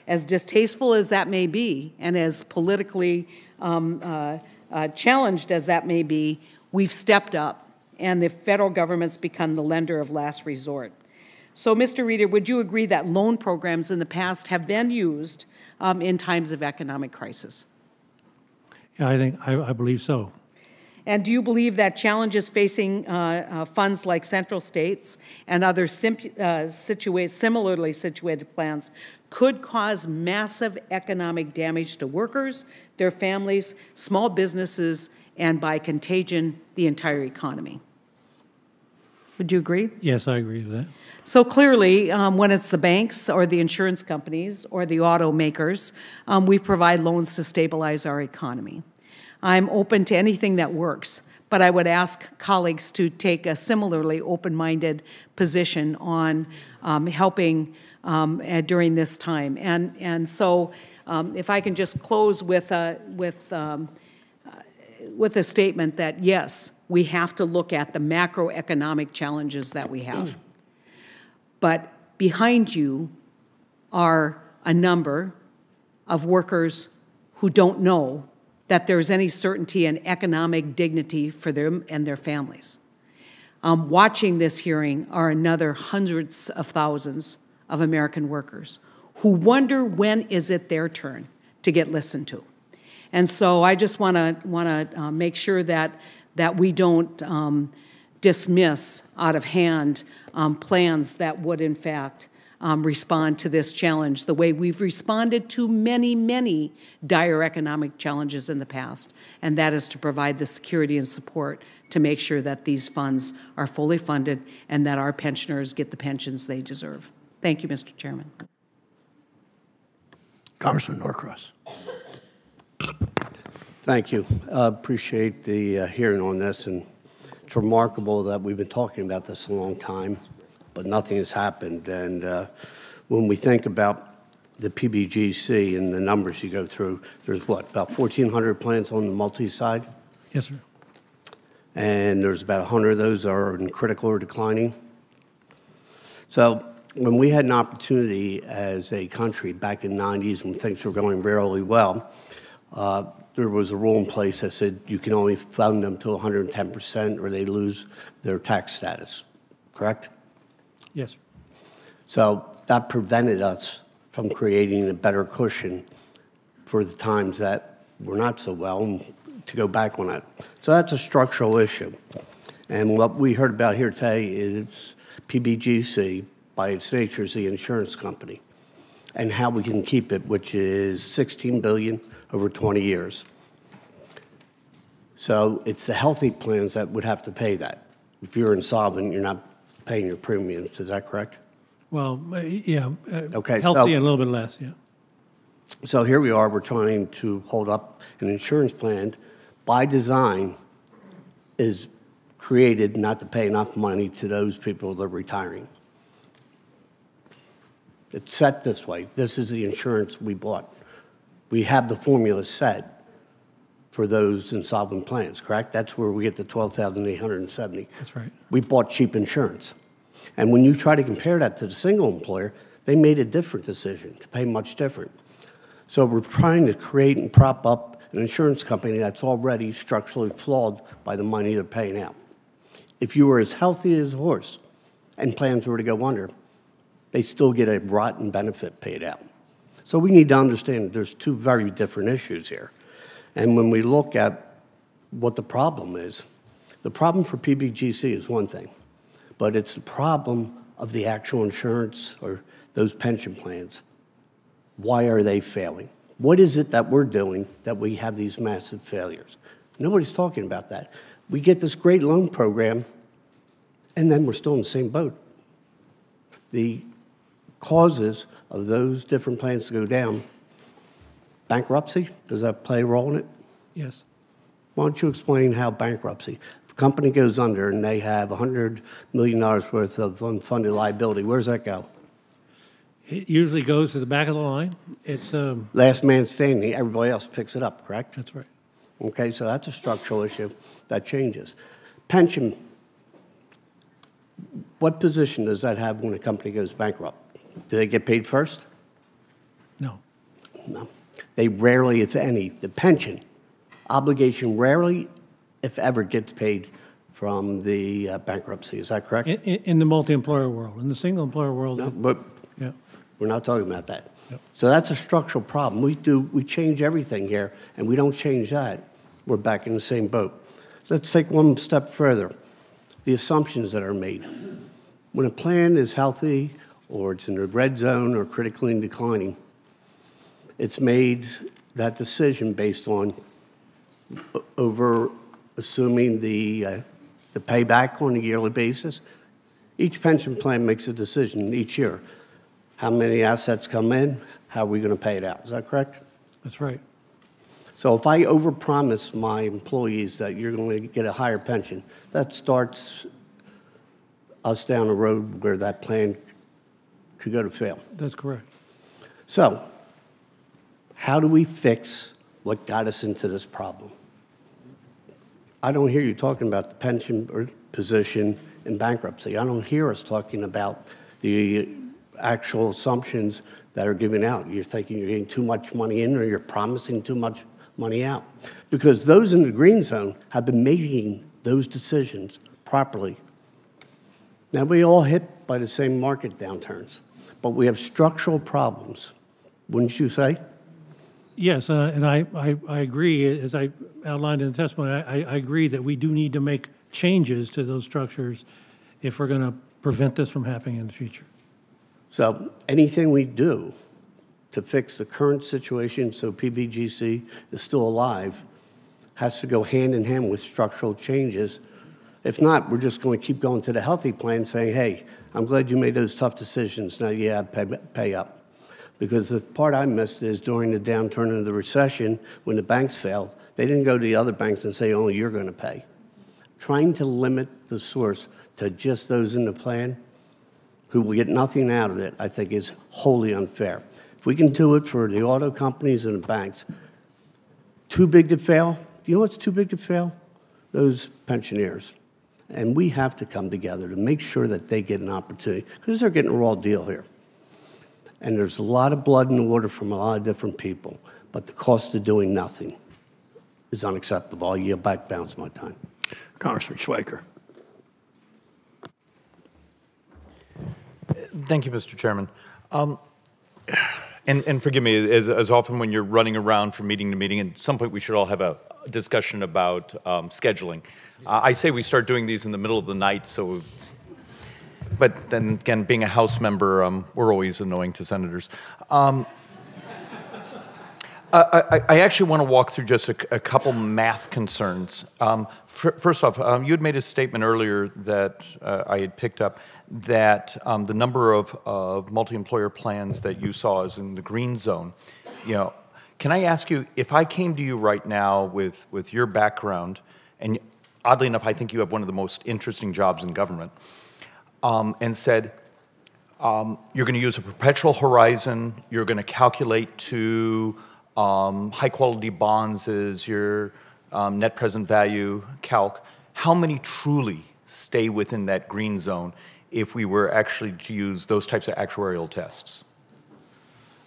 As distasteful as that may be, and as politically challenged as that may be, we've stepped up, and the federal government's become the lender of last resort. So, Mr. Reeder, would you agree that loan programs in the past have been used in times of economic crisis? Yeah, I believe so. And do you believe that challenges facing funds like Central States and other similarly situated plans could cause massive economic damage to workers, their families, small businesses, and by contagion, the entire economy? Would you agree? Yes, I agree with that. So clearly, when it's the banks or the insurance companies or the automakers, we provide loans to stabilize our economy. I'm open to anything that works, but I would ask colleagues to take a similarly open-minded position on helping during this time. And so if I can just close with a statement that, yes, we have to look at the macroeconomic challenges that we have. But behind you are a number of workers who don't know that there's any certainty and economic dignity for them and their families. Watching this hearing are another hundreds of thousands of American workers who wonder when is it their turn to get listened to. And so I just want to make sure that we don't dismiss out of hand plans that would, in fact, respond to this challenge the way we've responded to many, many dire economic challenges in the past, and that is to provide the security and support to make sure that these funds are fully funded and that our pensioners get the pensions they deserve. Thank you, Mr. Chairman. Congressman Norcross. Thank you. Appreciate the hearing on this, and it's remarkable that we've been talking about this a long time, but nothing has happened. And when we think about the PBGC and the numbers you go through, there's what, about 1,400 plans on the multi-side? Yes, sir. And there's about 100 of those are in critical or declining. So when we had an opportunity as a country back in the 90s when things were going really well, there was a rule in place that said you can only fund them to 110% or they lose their tax status, correct? Yes. So that prevented us from creating a better cushion for the times that were not so well and to go back on that. So that's a structural issue. And what we heard about here today is PBGC, by its nature, is the insurance company, and how we can keep it, which is $16 billion over 20 years. So it's the healthy plans that would have to pay that. If you're insolvent, you're not paying your premiums. Is that correct? Well, yeah. Okay, Healthy and a little bit less, yeah. So here we are, we're trying to hold up an insurance plan by design is created not to pay enough money to those people that are retiring. It's set this way. This is the insurance we bought. We have the formula set for those insolvent plans, correct? That's where we get the $12,870. That's right. We bought cheap insurance. And when you try to compare that to the single employer, they made a different decision to pay much different. So we're trying to create and prop up an insurance company that's already structurally flawed by the money they're paying out. If you were as healthy as a horse and plans were to go under, they still get a rotten benefit paid out. So we need to understand that there's two very different issues here. And when we look at what the problem is, the problem for PBGC is one thing, but it's the problem of the actual insurance or those pension plans. Why are they failing? What is it that we're doing that we have these massive failures? Nobody's talking about that. We get this great loan program, and then we're still in the same boat. The causes of those different plans to go down, bankruptcy, does that play a role in it? Yes. Why don't you explain how bankruptcy, if a company goes under and they have $100 million worth of unfunded liability, where does that go? It usually goes to the back of the line. It's Last man standing, everybody else picks it up, correct? That's right. Okay, so that's a structural issue that changes. Pension, what position does that have when a company goes bankrupt? Do they get paid first? No. No. They rarely, if any, the pension obligation rarely, if ever, gets paid from the bankruptcy. Is that correct? In the multi-employer world. In the single-employer world, No, but yeah. we're not talking about that. Yep. So that's a structural problem. We change everything here, and we don't change that. We're back in the same boat. Let's take one step further. The assumptions that are made. When a plan is healthy, or it's in the red zone, or critically declining, it's made that decision based on over assuming the payback on a yearly basis. Each pension plan makes a decision each year. How many assets come in? How are we going to pay it out? Is that correct? That's right. So if I overpromise my employees that you're going to get a higher pension, that starts us down a road where that plan could go to fail. That's correct. So how do we fix what got us into this problem? I don't hear you talking about the pension or position in bankruptcy. I don't hear us talking about the actual assumptions that are given out. You're thinking you're getting too much money in, or you're promising too much money out. Because those in the green zone have been making those decisions properly. Now, we all hit by the same market downturns, but we have structural problems, wouldn't you say? Yes, and I agree. As I outlined in the testimony, I agree that we do need to make changes to those structures if we're going to prevent this from happening in the future. So anything we do to fix the current situation so PBGC is still alive has to go hand in hand with structural changes. If not, we're just going to keep going to the healthy plan saying, hey, I'm glad you made those tough decisions. Now you have to pay up. Because the part I missed is during the downturn of the recession, when the banks failed, they didn't go to the other banks and say, only you're going to pay. Trying to limit the source to just those in the plan who will get nothing out of it, I think is wholly unfair. If we can do it for the auto companies and the banks, too big to fail. Do you know what's too big to fail? Those pensioners. And we have to come together to make sure that they get an opportunity, because they're getting a raw deal here. And there's a lot of blood in the water from a lot of different people, but the cost of doing nothing is unacceptable. I'll yield back, balance my time. Congressman Schweiker. Thank you, Mr. Chairman. And forgive me, as often when you're running around from meeting to meeting, at some point we should all have a discussion about scheduling. I say we start doing these in the middle of the night, so, but then again, being a House member, we're always annoying to senators. I actually want to walk through just a couple math concerns. First off, you had made a statement earlier that I had picked up that the number of multi-employer plans that you saw is in the green zone. You know, can I ask you, if I came to you right now with your background, and oddly enough, I think you have one of the most interesting jobs in government, and said, you're going to use a perpetual horizon, you're going to calculate to high-quality bonds is your net present value calc. How many truly stay within that green zone if we were actually to use those types of actuarial tests?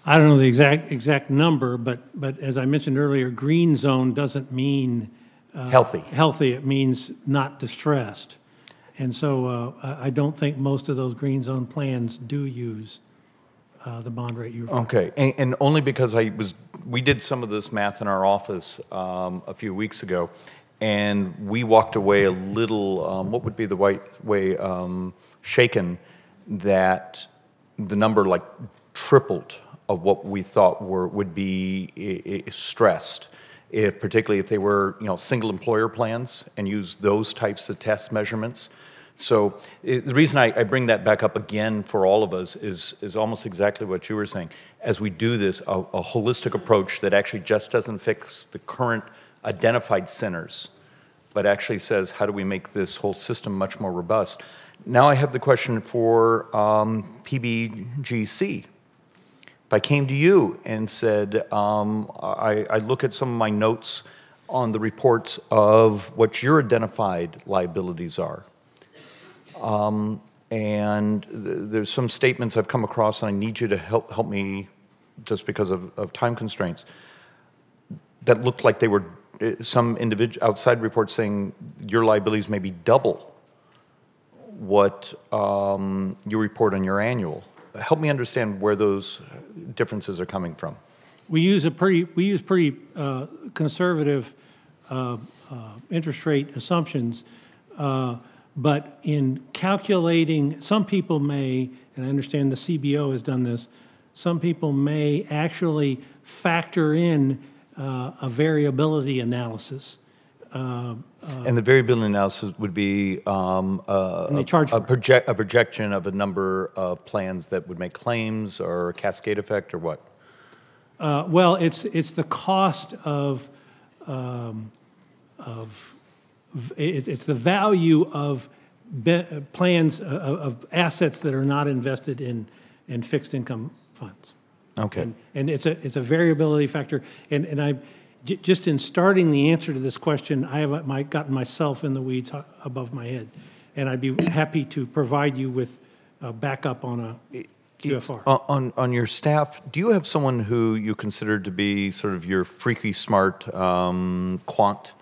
I don't know the exact number, but as I mentioned earlier, green zone doesn't mean healthy. Healthy. It means not distressed. And so I don't think most of those green zone plans do use the bond rate you referred to. Okay, and only because we did some of this math in our office a few weeks ago, and we walked away a little, what would be the right way, shaken that the number like tripled of what we thought would be stressed, particularly if they were single employer plans and use those types of test measurements. So the reason I bring that back up again for all of us is almost exactly what you were saying. As we do this, a holistic approach that actually just doesn't fix the current identified centers, but actually says, how do we make this whole system much more robust? Now I have the question for PBGC. If I came to you and said, I look at some of my notes on the reports of what your identified liabilities are, and there's some statements I've come across, and I need you to help me just because of time constraints, that looked like they were some individual outside reports saying your liabilities may be double what you report on your annual. Help me understand where those differences are coming from. We use pretty conservative interest rate assumptions. But in calculating, some people may, and I understand the CBO has done this, some people may actually factor in a variability analysis. And the variability analysis would be a projection of a number of plans that would make claims, or a cascade effect, or what? Well, it's the cost it's the value of plans of assets that are not invested in fixed income funds. Okay. And it's a variability factor. And I just in starting the answer to this question, I have gotten myself in the weeds above my head, and I'd be happy to provide you with backup on a QFR. On your staff, do you have someone who you consider to be sort of your freaky smart quant?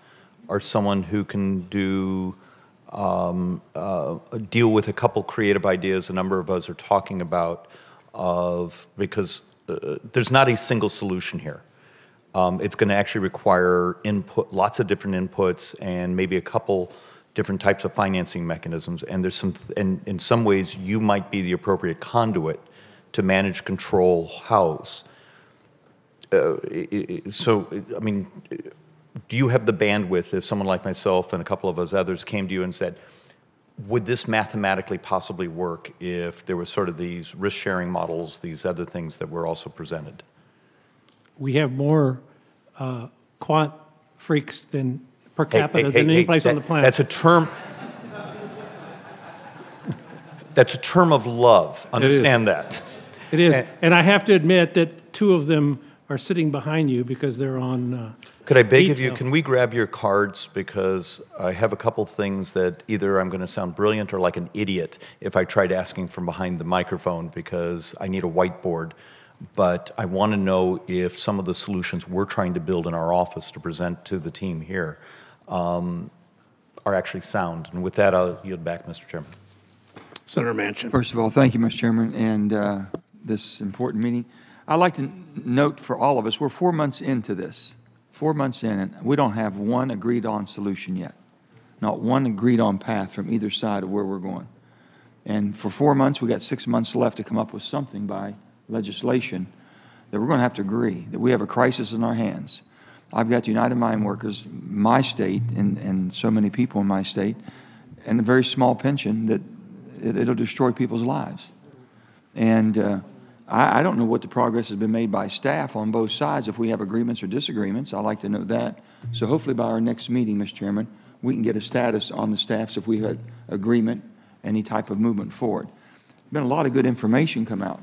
Or someone who can deal with a couple creative ideas a number of us are talking about, because there's not a single solution here. It's going to actually require input, lots of different inputs, and maybe a couple different types of financing mechanisms. And there's and in some ways, you might be the appropriate conduit to manage, control, house. So, I mean, do you have the bandwidth if someone like myself and a couple of us others came to you and said, would this mathematically possibly work if there were sort of these risk-sharing models, these other things that were also presented? We have more quant freaks than per capita than any place on the planet. That's a term. That's a term of love. Understand that. It is. And I have to admit that two of them are sitting behind you because they're on Could I beg of you, can we grab your cards, because I have a couple things that either I'm going to sound brilliant or like an idiot if I tried asking from behind the microphone, because I need a whiteboard. But I want to know if some of the solutions we're trying to build in our office to present to the team here are actually sound. And with that, I'll yield back, Mr. Chairman. Senator Manchin. First of all, thank you, Mr. Chairman, and this important meeting. I'd like to note for all of us, we're 4 months into this, 4 months in, and we don't have one agreed-on solution yet, not one agreed-on path from either side of where we're going. And for 4 months, we got 6 months left to come up with something by legislation that we're going to have to agree that we have a crisis in our hands. I've got United Mine Workers, my state, and so many people in my state, and a very small pension that it'll destroy people's lives. And I don't know what the progress has been made by staff on both sides, if we have agreements or disagreements. I'd like to know that. So hopefully by our next meeting, Mr. Chairman, we can get a status on the staffs if we've had agreement, any type of movement forward. There's been a lot of good information come out.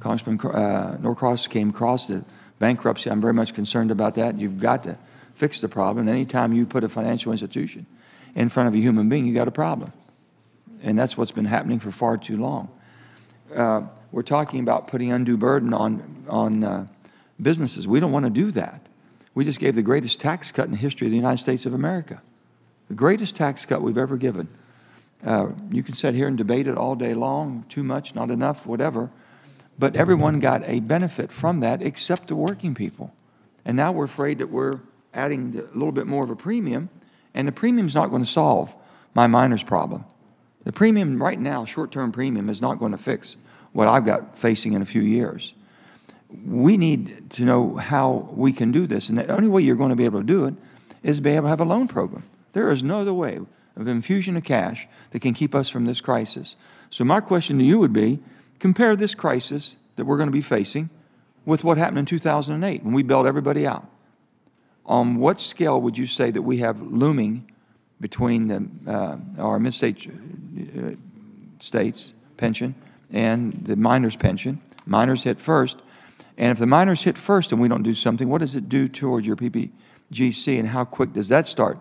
Congressman Norcross came across the bankruptcy. I'm very much concerned about that. You've got to fix the problem. Anytime you put a financial institution in front of a human being, you got a problem. And that's what's been happening for far too long. We're talking about putting undue burden on businesses. We don't want to do that. We just gave the greatest tax cut in the history of the United States of America. The greatest tax cut we've ever given. You can sit here and debate it all day long, too much, not enough, whatever. But everyone got a benefit from that except the working people. And now we're afraid that we're adding a little bit more of a premium, and the premium's not going to solve my miner's problem. The premium right now, short-term premium, is not going to fix what I've got facing in a few years. We need to know how we can do this, and the only way you're going to be able to do it is be able to have a loan program. There is no other way of infusion of cash that can keep us from this crisis. So my question to you would be, compare this crisis that we're going to be facing with what happened in 2008 when we bailed everybody out. On what scale would you say that we have looming between our mid-state states pension and the miners' pension? Miners hit first. And if the miners hit first and we don't do something, what does it do towards your PBGC, and how quick does that start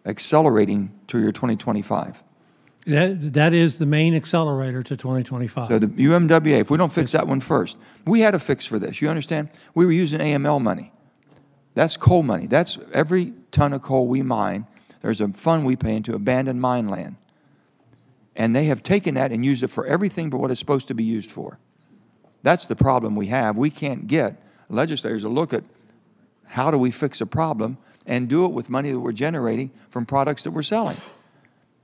accelerating to your 2025? That is the main accelerator to 2025. So the UMWA, if we don't fix that one first, we had a fix for this. You understand? We were using AML money. That's coal money. That's every ton of coal we mine. There's a fund we pay into abandoned mine land. And they have taken that and used it for everything but what it's supposed to be used for. That's the problem we have. We can't get legislators to look at how do we fix a problem and do it with money that we're generating from products that we're selling.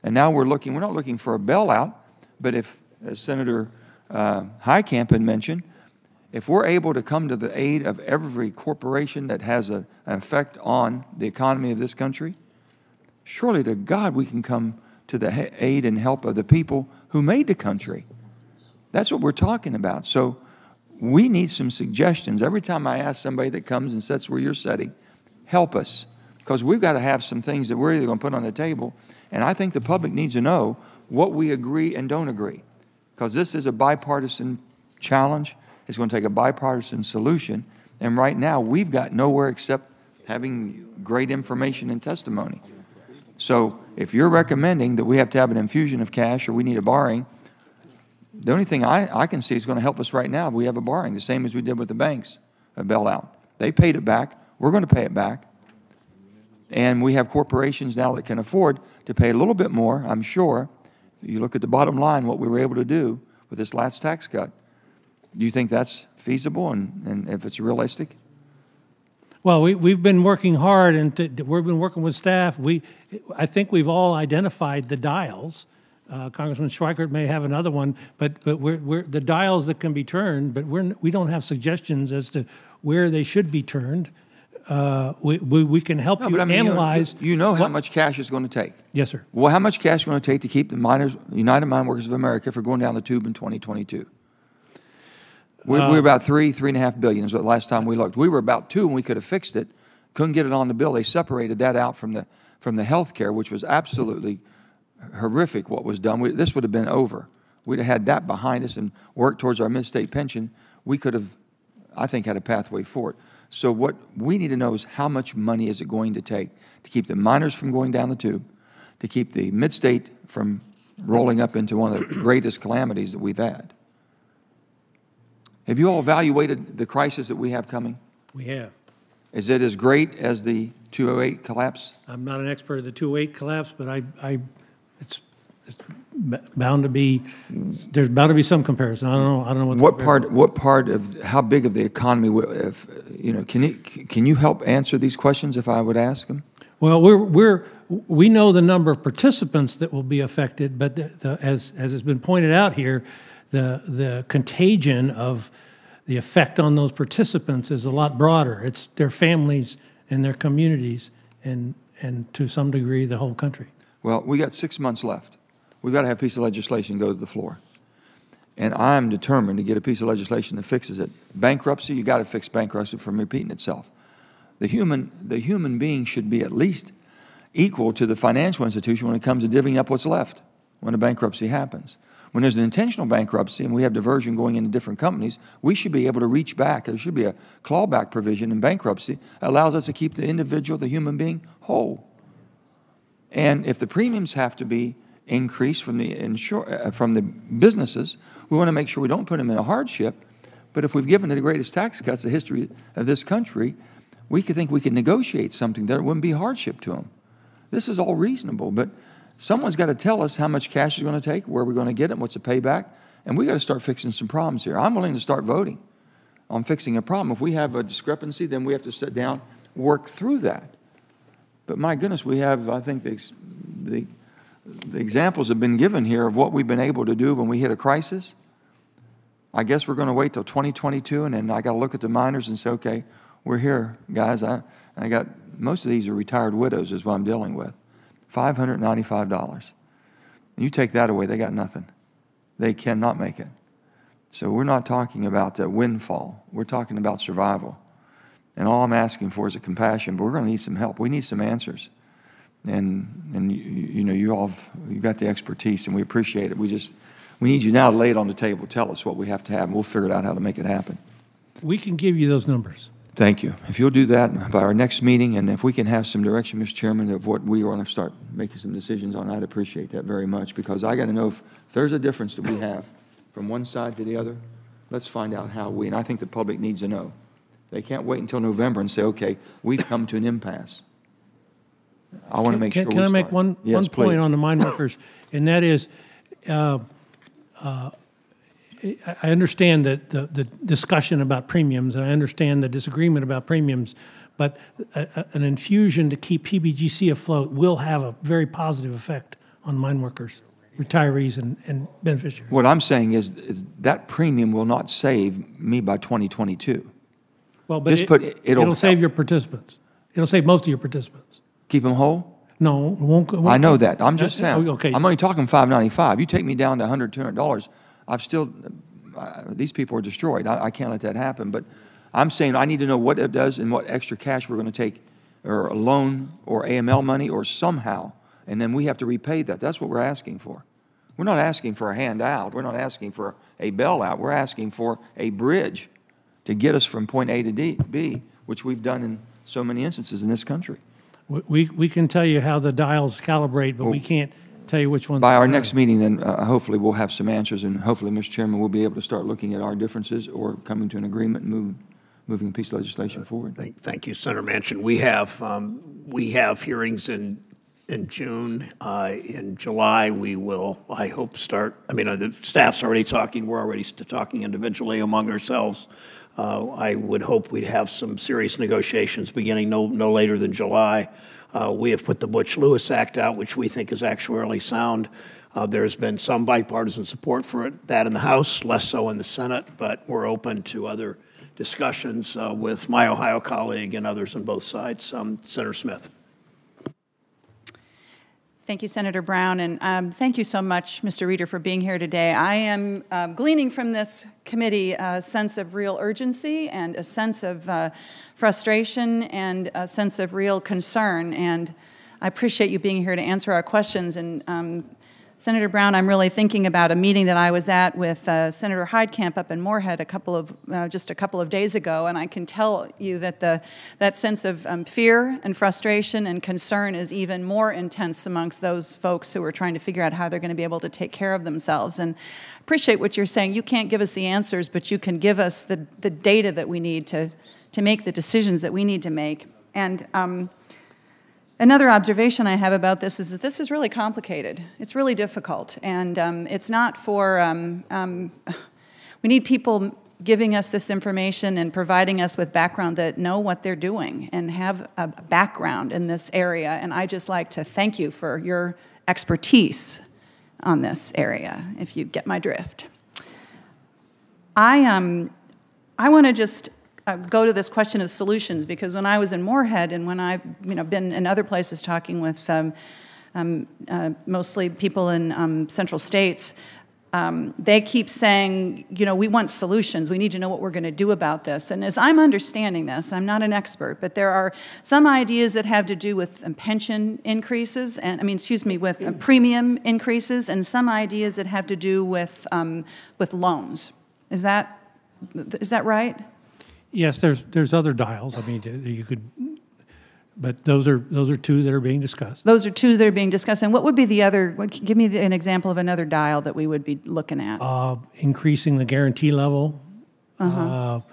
And now we're not looking for a bailout, but if, as Senator Heitkamp had mentioned, if we're able to come to the aid of every corporation that has an effect on the economy of this country, surely to God we can come to the aid and help of the people who made the country. That's what we're talking about. So we need some suggestions. Every time I ask somebody that comes and sits where you're sitting, help us, because we've got to have some things that we're either going to put on the table. And I think the public needs to know what we agree and don't agree, because this is a bipartisan challenge. It's going to take a bipartisan solution. And right now, we've got nowhere except having great information and testimony. So if you're recommending that we have to have an infusion of cash or we need a borrowing, the only thing I can see is going to help us right now if we have a borrowing, the same as we did with the banks, a bailout. They paid it back. We're going to pay it back. And we have corporations now that can afford to pay a little bit more, I'm sure. If you look at the bottom line, what we were able to do with this last tax cut. Do you think that's feasible and if it's realistic? Well, we've been working hard, and we've been working with staff. I think we've all identified the dials. Congressman Schweikert may have another one, but we're the dials that can be turned, but we don't have suggestions as to where they should be turned. We can help you analyze. You know how much cash it's going to take. Yes, sir. Well, how much cash is going to take to keep the United Mine Workers of America from going down the tube in 2022? We're about $3.5 billion is what last time we looked. We were about $2 billion and we could have fixed it. Couldn't get it on the bill. They separated that out from the health care, which was absolutely horrific what was done. This would have been over. We'd have had that behind us and worked towards our mid-state pension. We could have, I think, had a pathway forward. So what we need to know is how much money is it going to take to keep the miners from going down the tube, to keep the mid-state from rolling up into one of the greatest calamities that we've had. Have you all evaluated the crisis that we have coming? We have. Is it as great as the 2008 collapse? I'm not an expert of the 2008 collapse, but it's bound to be, there's bound to be some comparison. I don't know What part of, how big of the economy, if, you know, can you help answer these questions if I would ask them? Well, we know the number of participants that will be affected, but as has been pointed out here, the contagion of the effect on those participants is a lot broader. It's their families and their communities and to some degree the whole country. Well, we got 6 months left. We've got to have a piece of legislation go to the floor. And I'm determined to get a piece of legislation that fixes it. Bankruptcy, you got to fix bankruptcy from repeating itself. The human being should be at least equal to the financial institution when it comes to divvying up what's left when a bankruptcy happens. When there's an intentional bankruptcy and we have diversion going into different companies, we should be able to reach back. There should be a clawback provision in bankruptcy that allows us to keep the individual, the human being, whole. And if the premiums have to be increased from the businesses, we want to make sure we don't put them in a hardship. But if we've given the greatest tax cuts in the history of this country, we could think we could negotiate something that it wouldn't be hardship to them. This is all reasonable, but someone's got to tell us how much cash is going to take, where we're going to get it, what's the payback, and we got to start fixing some problems here. I'm willing to start voting on fixing a problem. If we have a discrepancy, then we have to sit down, work through that. But my goodness, we have, I think, the examples have been given here of what we've been able to do when we hit a crisis. I guess we're going to wait till 2022, and then I got to look at the miners and say, okay, we're here, guys. I got, most of these are retired widows is what I'm dealing with. $595. You take that away, they got nothing. They cannot make it. So we're not talking about the windfall. We're talking about survival. And all I'm asking for is a compassion, but we're going to need some help. We need some answers. And you know, you got the expertise, and we appreciate it. We need you now to lay it on the table. Tell us what we have to have, and we'll figure out how to make it happen. We can give you those numbers. Thank you. If you'll do that by our next meeting, and if we can have some direction, Mr. Chairman, of what we want to start making some decisions on, I'd appreciate that very much, because I got to know if there's a difference that we have from one side to the other. Let's find out how and I think the public needs to know. They can't wait until November and say, okay, we've come to an impasse. I want to make sure we start. Can I make one point on the mine workers? And that is, I understand that the discussion about premiums, and I understand the disagreement about premiums, but an infusion to keep PBGC afloat will have a very positive effect on mine workers, retirees, and beneficiaries. What I'm saying is that premium will not save me by 2022. Well, but it'll save your participants. It'll save most of your participants. Keep them whole? No, it won't. I know that. I'm just saying. Okay. I'm only talking $595. You take me down to $100, $200, I've still, these people are destroyed. I can't let that happen. But I'm saying I need to know what it does and what extra cash we're going to take, or a loan or AML money or somehow, and then we have to repay that. That's what we're asking for. We're not asking for a handout. We're not asking for a bailout. We're asking for a bridge to get us from point A to B, which we've done in so many instances in this country. We can tell you how the dials calibrate, but we can't tell you which ones. By our next meeting, then, hopefully we'll have some answers, and hopefully, Mr. Chairman, we'll be able to start looking at our differences or coming to an agreement and moving a piece of legislation forward. Thank you, Senator Manchin. We have hearings in June. In July, we will, I hope, start. I mean, the staff's already talking. We're already talking individually among ourselves. I would hope we'd have some serious negotiations beginning no later than July. We have put the Butch-Lewis Act out, which we think is actuarially sound. There's been some bipartisan support for it, that in the House, less so in the Senate, but we're open to other discussions with my Ohio colleague and others on both sides. Senator Smith. Thank you, Senator Brown, and thank you so much, Mr. Reeder, for being here today. I am gleaning from this committee a sense of real urgency and a sense of frustration and a sense of real concern, and I appreciate you being here to answer our questions. And Senator Brown, I'm really thinking about a meeting that I was at with Senator Heidkamp up in Moorhead just a couple of days ago, and I can tell you that that sense of fear and frustration and concern is even more intense amongst those folks who are trying to figure out how they're going to be able to take care of themselves. And I appreciate what you're saying. You can't give us the answers, but you can give us the data that we need to make the decisions that we need to make. And Another observation I have about this is that this is really complicated. It's really difficult, and it's not for, we need people giving us this information and providing us with background that know what they're doing and have a background in this area, and I just like to thank you for your expertise on this area, if you get my drift. I want to just go to this question of solutions, because when I was in Moorhead and when I've been in other places talking with mostly people in central states, they keep saying, we want solutions. We need to know what we're going to do about this. And as I'm understanding this, I'm not an expert, but there are some ideas that have to do with pension increases, and with premium increases, and some ideas that have to do with loans. Is that right? Yes, there's other dials. I mean, you could, but those are two that are being discussed. Those are two that are being discussed. And what would be the other? Give me an example of another dial that we would be looking at. Increasing the guarantee level, so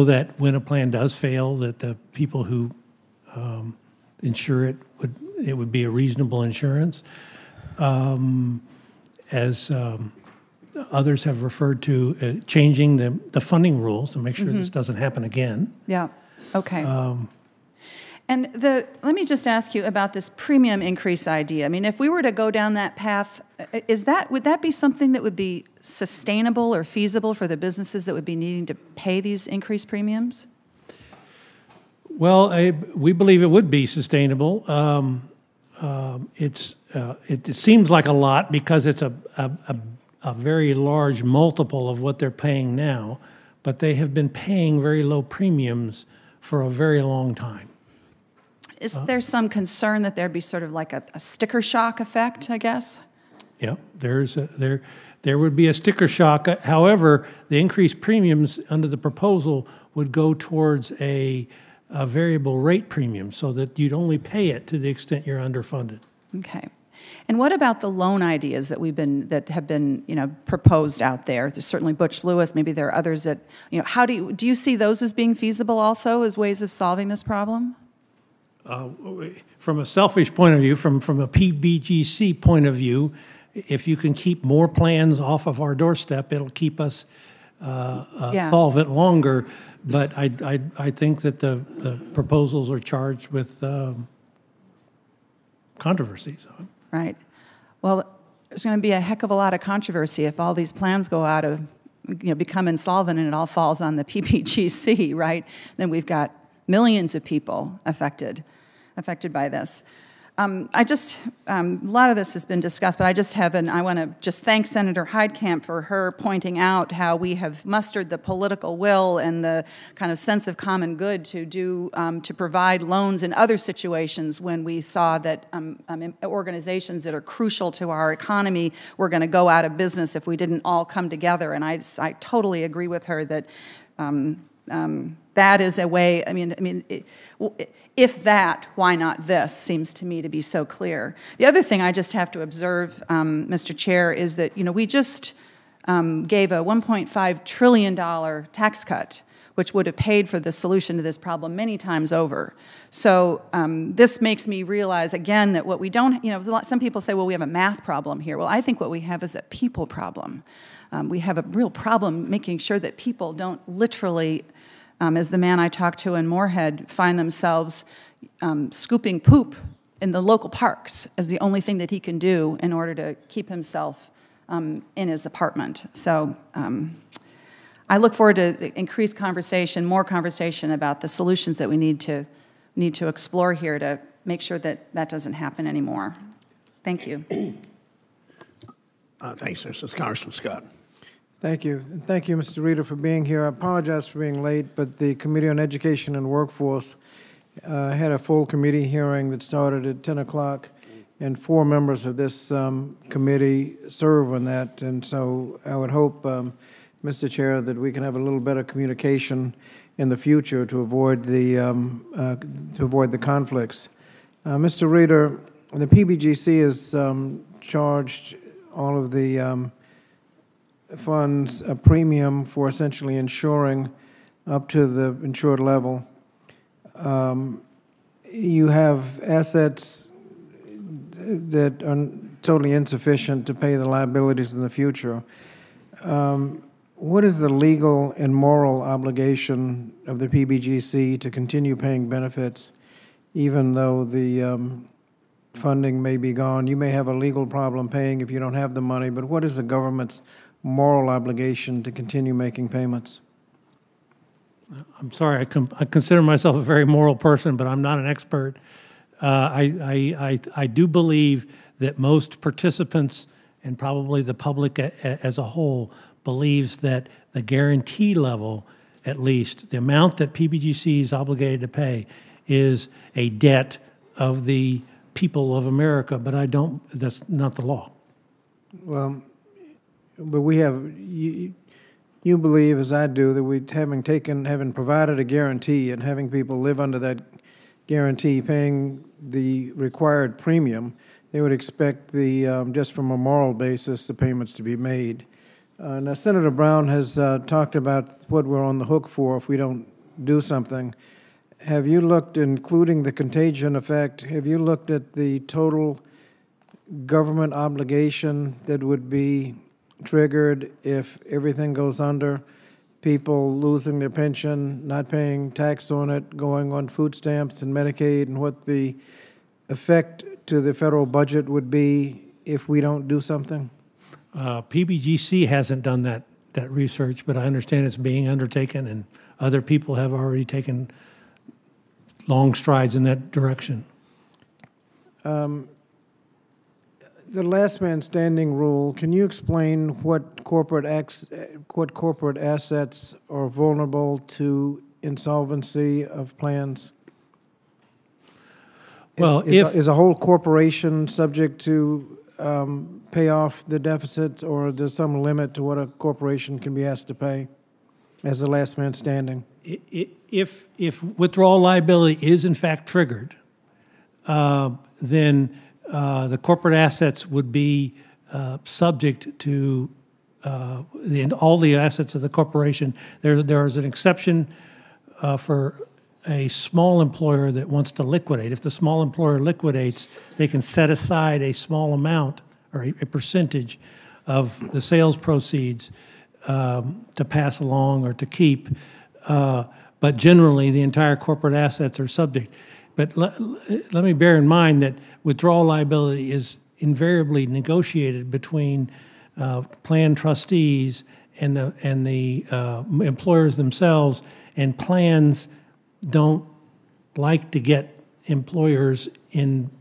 that when a plan does fail, that the people who insure it would be a reasonable insurance. Others have referred to changing the funding rules to make sure this doesn't happen again. Yeah, okay. And let me just ask you about this premium increase idea. I mean, if we were to go down that path, would that be something that would be sustainable or feasible for the businesses that would be needing to pay these increased premiums? Well, we believe it would be sustainable. It seems like a lot because it's a very large multiple of what they're paying now, but they have been paying very low premiums for a very long time. Is there some concern that there'd be sort of like a sticker shock effect, I guess? Yeah, there would be a sticker shock. However, the increased premiums under the proposal would go towards a variable rate premium so that you'd only pay it to the extent you're underfunded. Okay. And what about the loan ideas that have been proposed out there? There's certainly Butch Lewis. Maybe there are others that How do you see those as being feasible also as ways of solving this problem? From a selfish point of view, from a PBGC point of view, if you can keep more plans off of our doorstep, it'll keep us solvent longer. But I think that the proposals are charged with controversy. So. Right. Well, there's going to be a heck of a lot of controversy if all these plans go out of, become insolvent and it all falls on the PBGC, right? Then we've got millions of people affected by this. A lot of this has been discussed, but I want to just thank Senator Heidkamp for her pointing out how we have mustered the political will and the kind of sense of common good to provide loans in other situations when we saw that organizations that are crucial to our economy were going to go out of business if we didn't all come together. And I totally agree with her that that is a way. If that, why not this, seems to me to be so clear. The other thing I just have to observe, Mr. Chair, is that we just gave a $1.5 trillion tax cut, which would have paid for the solution to this problem many times over. So this makes me realize, again, that what we don't, some people say, well, we have a math problem here. Well, I think what we have is a people problem. We have a real problem making sure that people don't literally, as the man I talked to in Moorhead, find themselves scooping poop in the local parks as the only thing that he can do in order to keep himself in his apartment. So I look forward to increased conversation, more conversation about the solutions that we need to explore here to make sure that that doesn't happen anymore. Thank you. Thanks, Congressman Scott. Thank you. And thank you, Mr. Reeder, for being here. I apologize for being late, but the Committee on Education and Workforce had a full committee hearing that started at 10 o'clock, and 4 members of this committee serve on that. And so I would hope, Mr. Chair, that we can have a little better communication in the future to avoid the conflicts. Mr. Reeder, the PBGC has charged all of the funds a premium for essentially insuring up to the insured level. you have assets that are totally insufficient to pay the liabilities in the future. What is the legal and moral obligation of the PBGC to continue paying benefits even though the funding may be gone? You may have a legal problem paying if you don't have the money, but what is the government's moral obligation to continue making payments? I'm sorry, I consider myself a very moral person, but I'm not an expert. I do believe that most participants and probably the public as a whole believes that the guarantee level, at least, the amount that PBGC is obligated to pay is a debt of the people of America, but that's not the law. Well, but we have, you believe, as I do, that we, having provided a guarantee and having people live under that guarantee, paying the required premium, they would expect just from a moral basis, the payments to be made. Now, Senator Brown has talked about what we're on the hook for if we don't do something. Have you looked, including the contagion effect, have you looked at the total government obligation that would be triggered if everything goes under? People losing their pension, not paying tax on it, going on food stamps and Medicaid, and what the effect to the federal budget would be if we don't do something? PBGC hasn't done that research, but I understand it's being undertaken, and other people have already taken long strides in that direction. The last man standing rule, can you explain what corporate assets are vulnerable to insolvency of plans? Well, is a whole corporation subject to pay off the deficits, or there's some limit to what a corporation can be asked to pay as the last man standing? If withdrawal liability is in fact triggered, then the corporate assets would be subject to all the assets of the corporation. There is an exception for a small employer that wants to liquidate. If the small employer liquidates, they can set aside a small amount or a percentage of the sales proceeds to pass along or to keep. But generally, the entire corporate assets are subject. But let me bear in mind that withdrawal liability is invariably negotiated between plan trustees and the employers themselves, and plans don't like to get employers in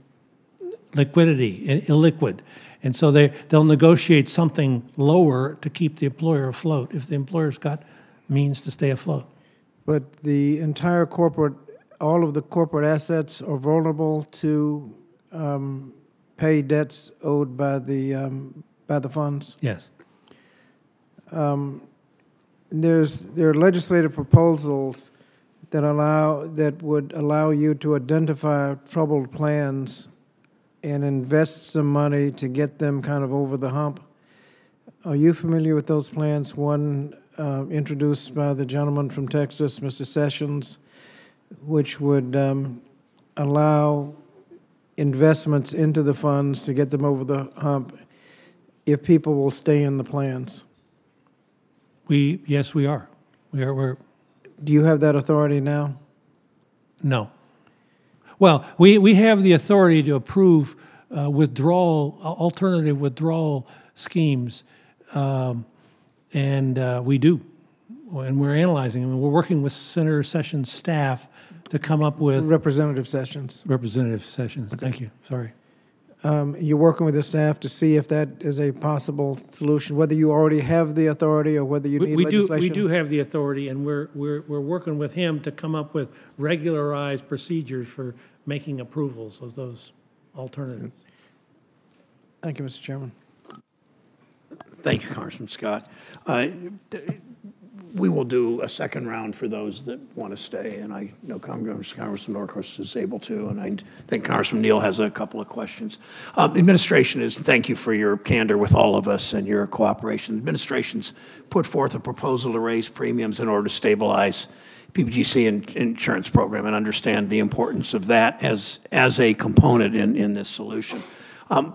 liquidity, illiquid. And so they'll negotiate something lower to keep the employer afloat if the employer's got means to stay afloat. But the entire all of the corporate assets are vulnerable to pay debts owed by the funds? Yes. There are legislative proposals that would allow you to identify troubled plans and invest some money to get them kind of over the hump. Are you familiar with those plans? One introduced by the gentleman from Texas, Mr. Sessions, which would allow investments into the funds to get them over the hump if people will stay in the plans. Yes, we are. We're. Do you have that authority now? No. Well, we have the authority to approve alternative withdrawal schemes, and we do. And we're analyzing them. We're working with Senator Sessions' staff to come up with... Representative Sessions. Representative Sessions, okay. Thank you, sorry. You're working with the staff to see if that is a possible solution, whether you already have the authority or whether you need legislation? We do have the authority, and we're working with him to come up with regularized procedures for making approvals of those alternatives. Thank you, Mr. Chairman. Thank you, Congressman Scott. we will do a second round for those that want to stay, and I know Congressman Norquist is able to, and I think Congressman Neal has a couple of questions. The administration thank you for your candor with all of us and your cooperation. The administration's put forth a proposal to raise premiums in order to stabilize PBGC insurance program and understand the importance of that as a component in this solution.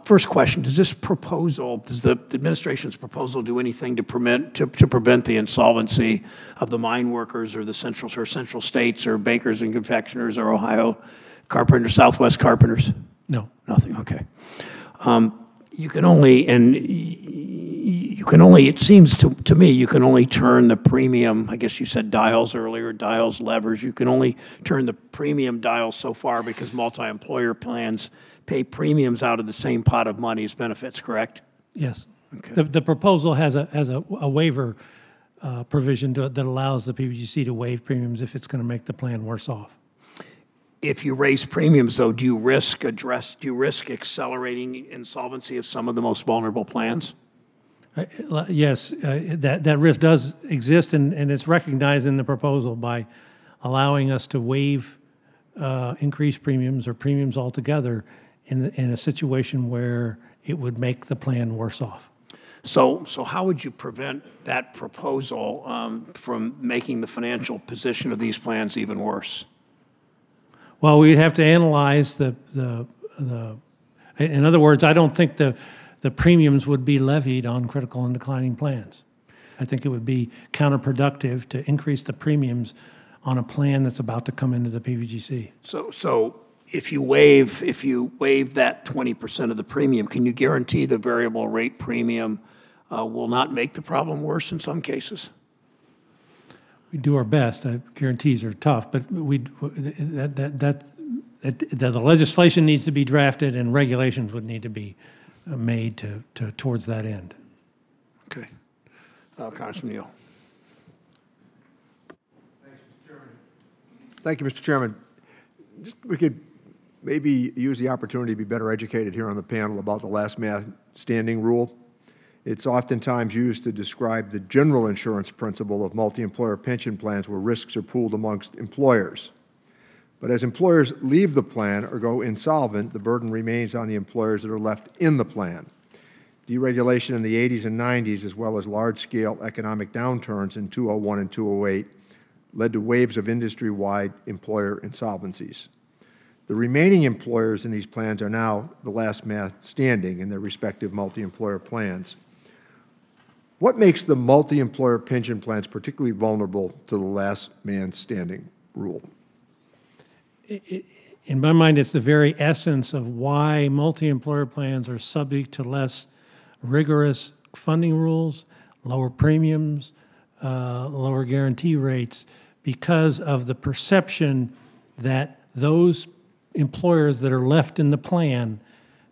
First question, does the administration's proposal do anything to prevent the insolvency of the mine workers or the central states or bakers and confectioners or Ohio carpenters, Southwest carpenters? No. Nothing, okay. It seems to me, you can only turn the premium, I guess you said dials earlier, dials, levers, you can only turn the premium dial so far because multi-employer plans pay premiums out of the same pot of money as benefits, correct? Yes. Okay. The proposal has a waiver provision that allows the PBGC to waive premiums if it's going to make the plan worse off. If you raise premiums, though, do you risk accelerating insolvency of some of the most vulnerable plans? Yes, that risk does exist, and it's recognized in the proposal by allowing us to waive increased premiums or premiums altogether in a situation where it would make the plan worse off. So how would you prevent that proposal from making the financial position of these plans even worse? Well, we'd have to analyze in other words, I don't think the premiums would be levied on critical and declining plans. I think it would be counterproductive to increase the premiums on a plan that's about to come into the PBGC. So if you waive that 20% of the premium, can you guarantee the variable rate premium will not make the problem worse in some cases? We do our best. Guarantees are tough, but the legislation needs to be drafted and regulations would need to be made towards that end. Okay. Congressman Neal. Thank you, Mr. Chairman. We could maybe use the opportunity to be better educated here on the panel about the last man standing rule. It's oftentimes used to describe the general insurance principle of multi-employer pension plans where risks are pooled amongst employers. But as employers leave the plan or go insolvent, the burden remains on the employers that are left in the plan. Deregulation in the 80s and 90s, as well as large-scale economic downturns in 2001 and 2008, led to waves of industry-wide employer insolvencies. The remaining employers in these plans are now the last man standing in their respective multi-employer plans. What makes the multi-employer pension plans particularly vulnerable to the last man standing rule? In my mind, it's the very essence of why multi-employer plans are subject to less rigorous funding rules, lower premiums, lower guarantee rates, because of the perception that those employers that are left in the plan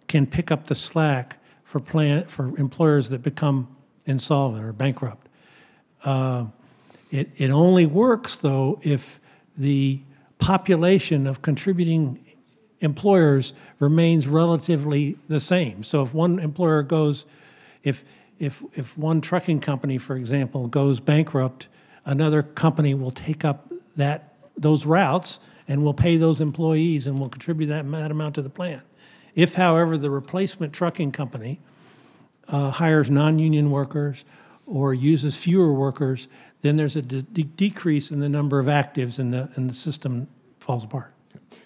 can pick up the slack for employers that become insolvent or bankrupt. It only works, though, if the population of contributing employers remains relatively the same. So if one employer goes, if one trucking company, for example, goes bankrupt, another company will take up those routes and will pay those employees and will contribute that amount to the plan. If, however, the replacement trucking company hires non-union workers or uses fewer workers, then there's a decrease in the number of actives and the system falls apart.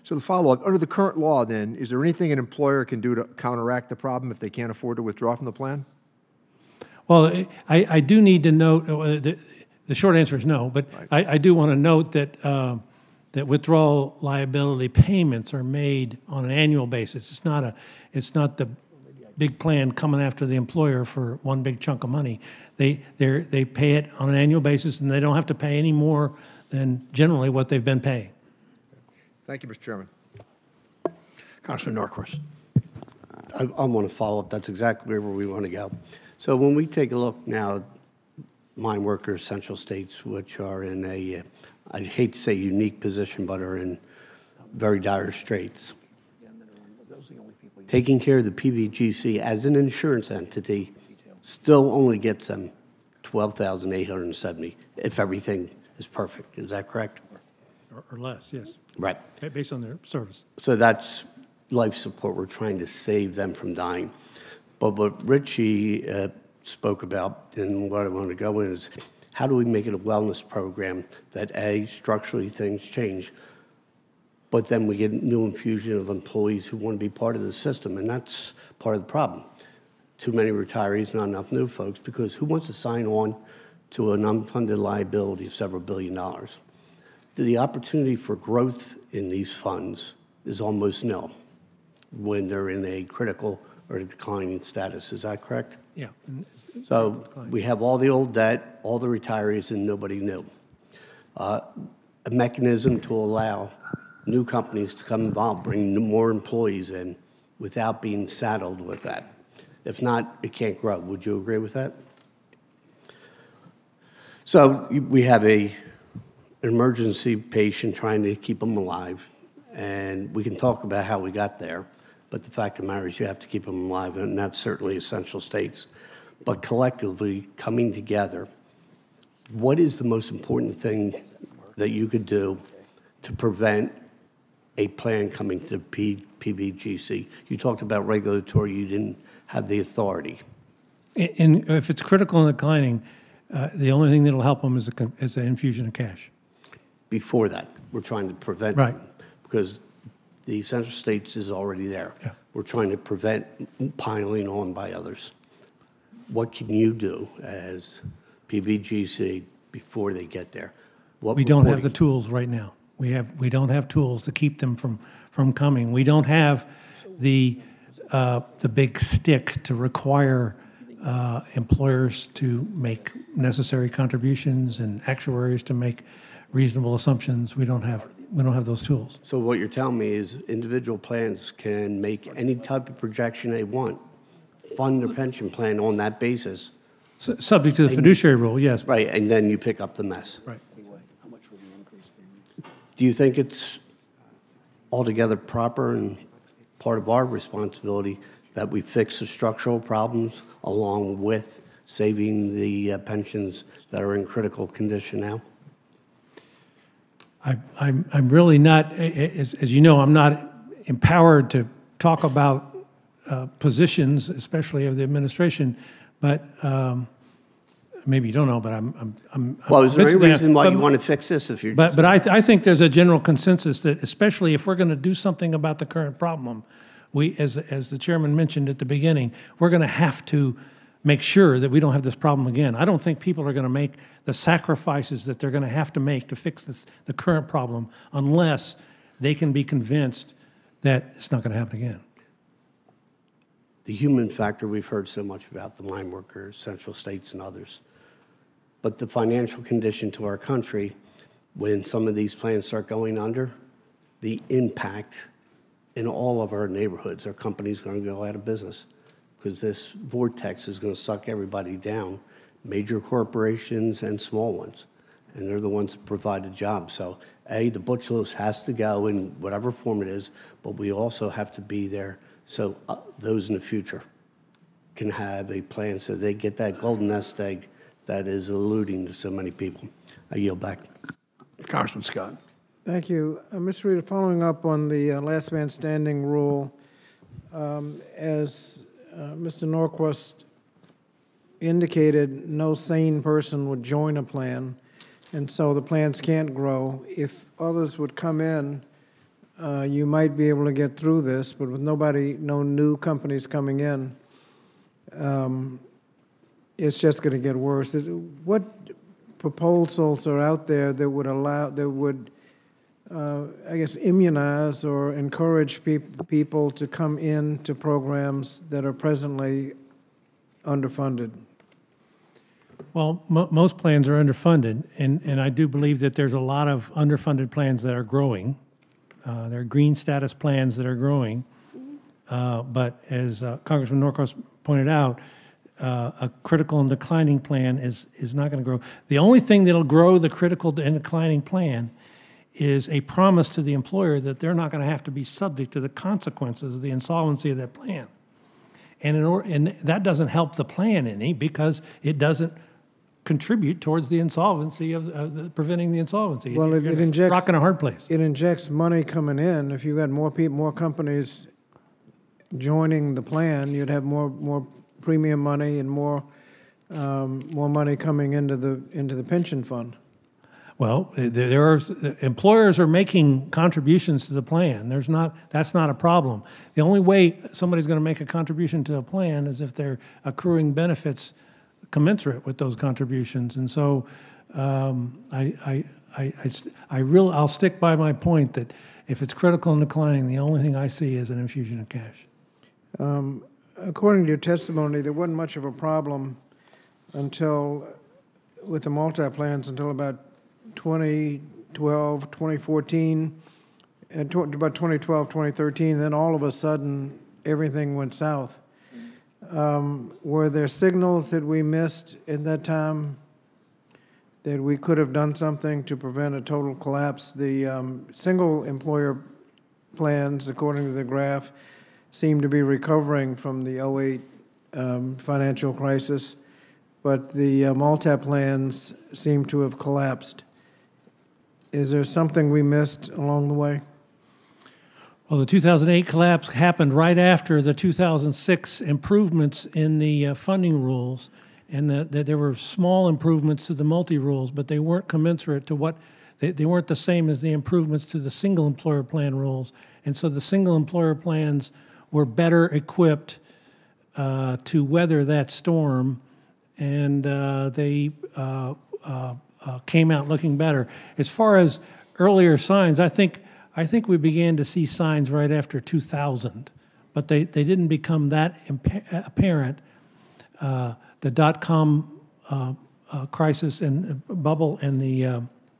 So the follow-up, under the current law then, is there anything an employer can do to counteract the problem if they can't afford to withdraw from the plan? Well, I do need to note, the short answer is no, but right. I do want to note that that withdrawal liability payments are made on an annual basis. It's not the big plan coming after the employer for one big chunk of money. They pay it on an annual basis, and they don't have to pay any more than generally what they've been paying. Thank you, Mr. Chairman. Congressman Norquist. I want to follow up. That's exactly where we want to go. So when we take a look now, mine workers, central states, which are in a, I hate to say unique position, but are in very dire straits. Taking care of the PBGC as an insurance entity still only gets them $12,870. if everything is perfect. Is that correct? Or less, yes, Right. based on their service. So that's life support. We're trying to save them from dying. But what Richie spoke about, and what I want to go in is, how do we make it a wellness program that, A, structurally things change, but then we get new infusion of employees who want to be part of the system, and that's part of the problem. Too many retirees, not enough new folks, because who wants to sign on to an unfunded liability of several $billion? The opportunity for growth in these funds is almost nil when they're in a critical or declining status. Is that correct? Yeah. So we have all the old debt, all the retirees, and nobody new. A mechanism to allow new companies to come involved, bring more employees in without being saddled with that. If not, it can't grow. Would you agree with that? So we have an emergency patient trying to keep them alive, and we can talk about how we got there, but the fact of the matter is you have to keep them alive, and that's certainly essential states. But collectively, coming together, what is the most important thing that you could do to prevent a plan coming to PBGC? You talked about regulatory, you didn't have the authority. And if it's critical and declining, the only thing that'll help them is an infusion of cash. Before that, we're trying to prevent Right. them, because the Central States is already there. Yeah. We're trying to prevent piling on by others. What can you do as PBGC before they get there? We don't have the tools right now. We don't have tools to keep them from coming. We don't have the big stick to require employers to make necessary contributions and actuaries to make reasonable assumptions. We don't have those tools. So what you're telling me is individual plans can make any type of projection they want, fund their pension plan on that basis. Subject to the fiduciary rule, yes. Right, and then you pick up the mess. Right. Do you think it's altogether proper and part of our responsibility that we fix the structural problems along with saving the pensions that are in critical condition now? I'm really not, as you know, I'm not empowered to talk about positions, especially of the administration, but maybe you don't know, but I'm well, is there any reason why you want to fix this if you're But I think there's a general consensus that, especially if we're going to do something about the current problem, we, as the chairman mentioned at the beginning, we're going to have to make sure that we don't have this problem again. I don't think people are going to make the sacrifices that they're going to have to make to fix the current problem unless they can be convinced that it's not going to happen again. The human factor we've heard so much about, the mine workers, Central States, and others. But the financial condition to our country, when some of these plans start going under, the impact in all of our neighborhoods, our companies are going to go out of business because this vortex is going to suck everybody down, major corporations and small ones, and they're the ones that provide the jobs. So, A, the butch list has to go in whatever form it is, but we also have to be there so those in the future can have a plan so they get that golden nest egg that is eluding to so many people. I yield back. Congressman Scott. Thank you. Mr. Reader, following up on the last man standing rule, as Mr. Norquist indicated, no sane person would join a plan, and so the plans can't grow. If others would come in, you might be able to get through this, but with no new companies coming in, it's just going to get worse. What proposals are out there that would I guess, immunize or encourage people to come into programs that are presently underfunded? Well, most plans are underfunded, and I do believe that there's a lot of underfunded plans that are growing. There are green status plans that are growing, but as Congressman Norquist pointed out, a critical and declining plan is not going to grow. The only thing that'll grow the critical and declining plan is a promise to the employer that they're not going to have to be subject to the consequences of the insolvency of that plan. And that doesn't help the plan any because it doesn't contribute towards the insolvency preventing the insolvency. Well, it injects rock in a hard place. It injects money coming in. If you had more people, more companies joining the plan, you'd have more premium money and more money coming into the pension fund. Well, employers are making contributions to the plan. That's not a problem. The only way somebody's going to make a contribution to a plan is if they're accruing benefits commensurate with those contributions. And so I'll stick by my point that if it's critical and declining, the only thing I see is an infusion of cash. According to your testimony, there wasn't much of a problem with the multi-plans until about 2012, 2014, and about 2012, 2013. Then all of a sudden, everything went south. Were there signals that we missed at that time that we could have done something to prevent a total collapse? The single employer plans, according to the graph, seem to be recovering from the 08 financial crisis, but the multi-plans seem to have collapsed. Is there something we missed along the way? Well, the 2008 collapse happened right after the 2006 improvements in the funding rules, and that there were small improvements to the multi-rules, but they weren't commensurate to what, they weren't the same as the improvements to the single employer plan rules. And so the single employer plans were better equipped to weather that storm, and they came out looking better. As far as earlier signs, I think we began to see signs right after 2000, but they didn't become that apparent. The dot-com crisis and bubble and the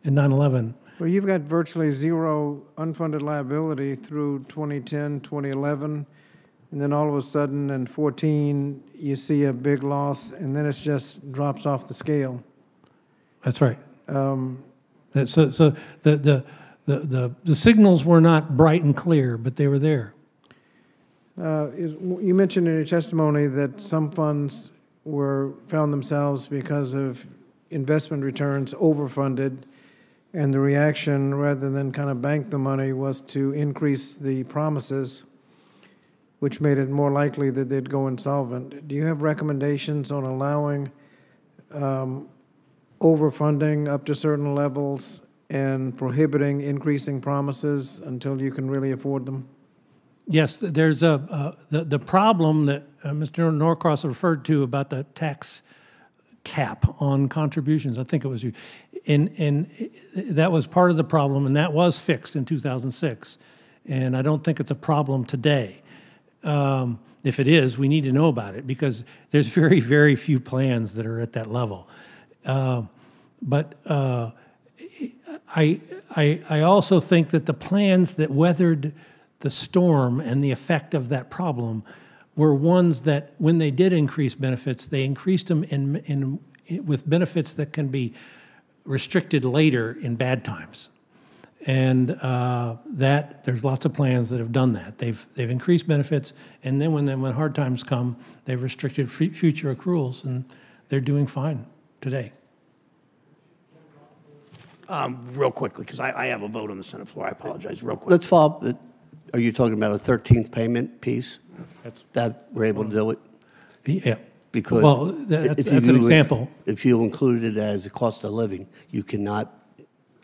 in 9/11. Well, you've got virtually zero unfunded liability through 2010, 2011, and then all of a sudden in 14 you see a big loss, and then it just drops off the scale. That's right. So the signals were not bright and clear, but they were there. You mentioned in your testimony that some funds found themselves because of investment returns overfunded, and the reaction, rather than kind of bank the money, was to increase the promises, which made it more likely that they'd go insolvent. Do you have recommendations on allowing overfunding up to certain levels and prohibiting increasing promises until you can really afford them? Yes, there's the problem that Mr. Norcross referred to about the tax cap on contributions. I think it was you, and that was part of the problem, and that was fixed in 2006. And I don't think it's a problem today. If it is, we need to know about it because there's very, very few plans that are at that level. But I also think that the plans that weathered the storm and the effect of that problem were ones that, when they did increase benefits, they increased them with benefits that can be restricted later in bad times. And there's lots of plans that have done that. They've increased benefits, and then when hard times come, they've restricted future accruals, and they're doing fine today. Real quickly, because I have a vote on the Senate floor. I apologize. Real quick. Let's follow up. Are you talking about a 13th payment piece? That we're able to do it? Yeah. Because that's an example. If you include it as a cost of living, you cannot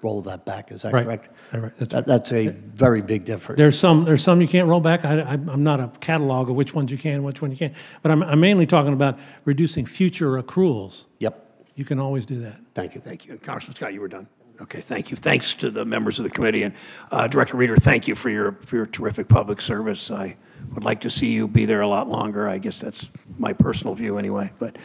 roll that back. Is that correct? Right. That's a very big difference. There's some you can't roll back. I'm not a catalog of which ones you can and which one you can't. But I'm mainly talking about reducing future accruals. Yep. You can always do that. Thank you. Thank you. Congressman Scott, you were done. Okay, thank you. Thanks to the members of the committee. And Director Reeder, thank you for your terrific public service. I would like to see you be there a lot longer. I guess that's my personal view anyway. But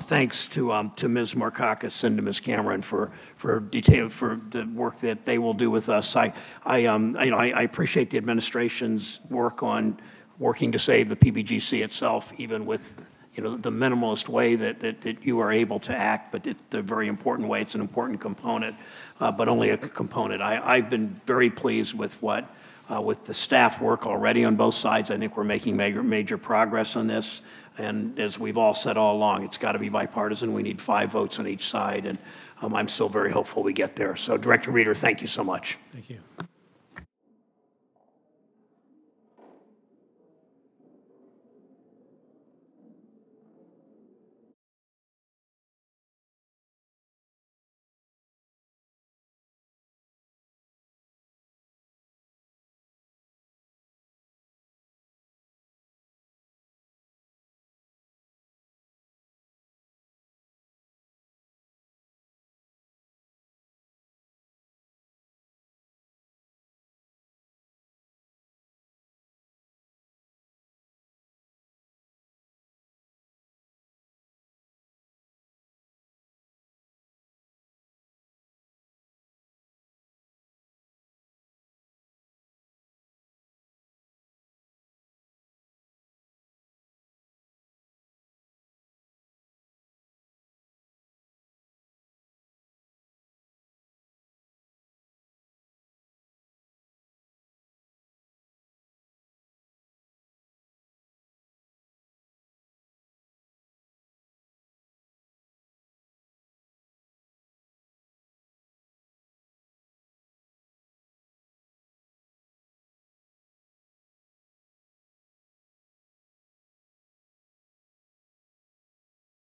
thanks to Ms. Markakis and to Ms. Cameron for the work that they will do with us. I appreciate the administration's work on working to save the PBGC itself, even with the minimalist way that you are able to act, but it's a very important way. It's an important component, but only a component. I've been very pleased with with the staff work already on both sides. I think we're making major progress on this. And as we've all said all along, it's got to be bipartisan. We need 5 votes on each side, and I'm still very hopeful we get there. So, Director Reeder, thank you so much. Thank you.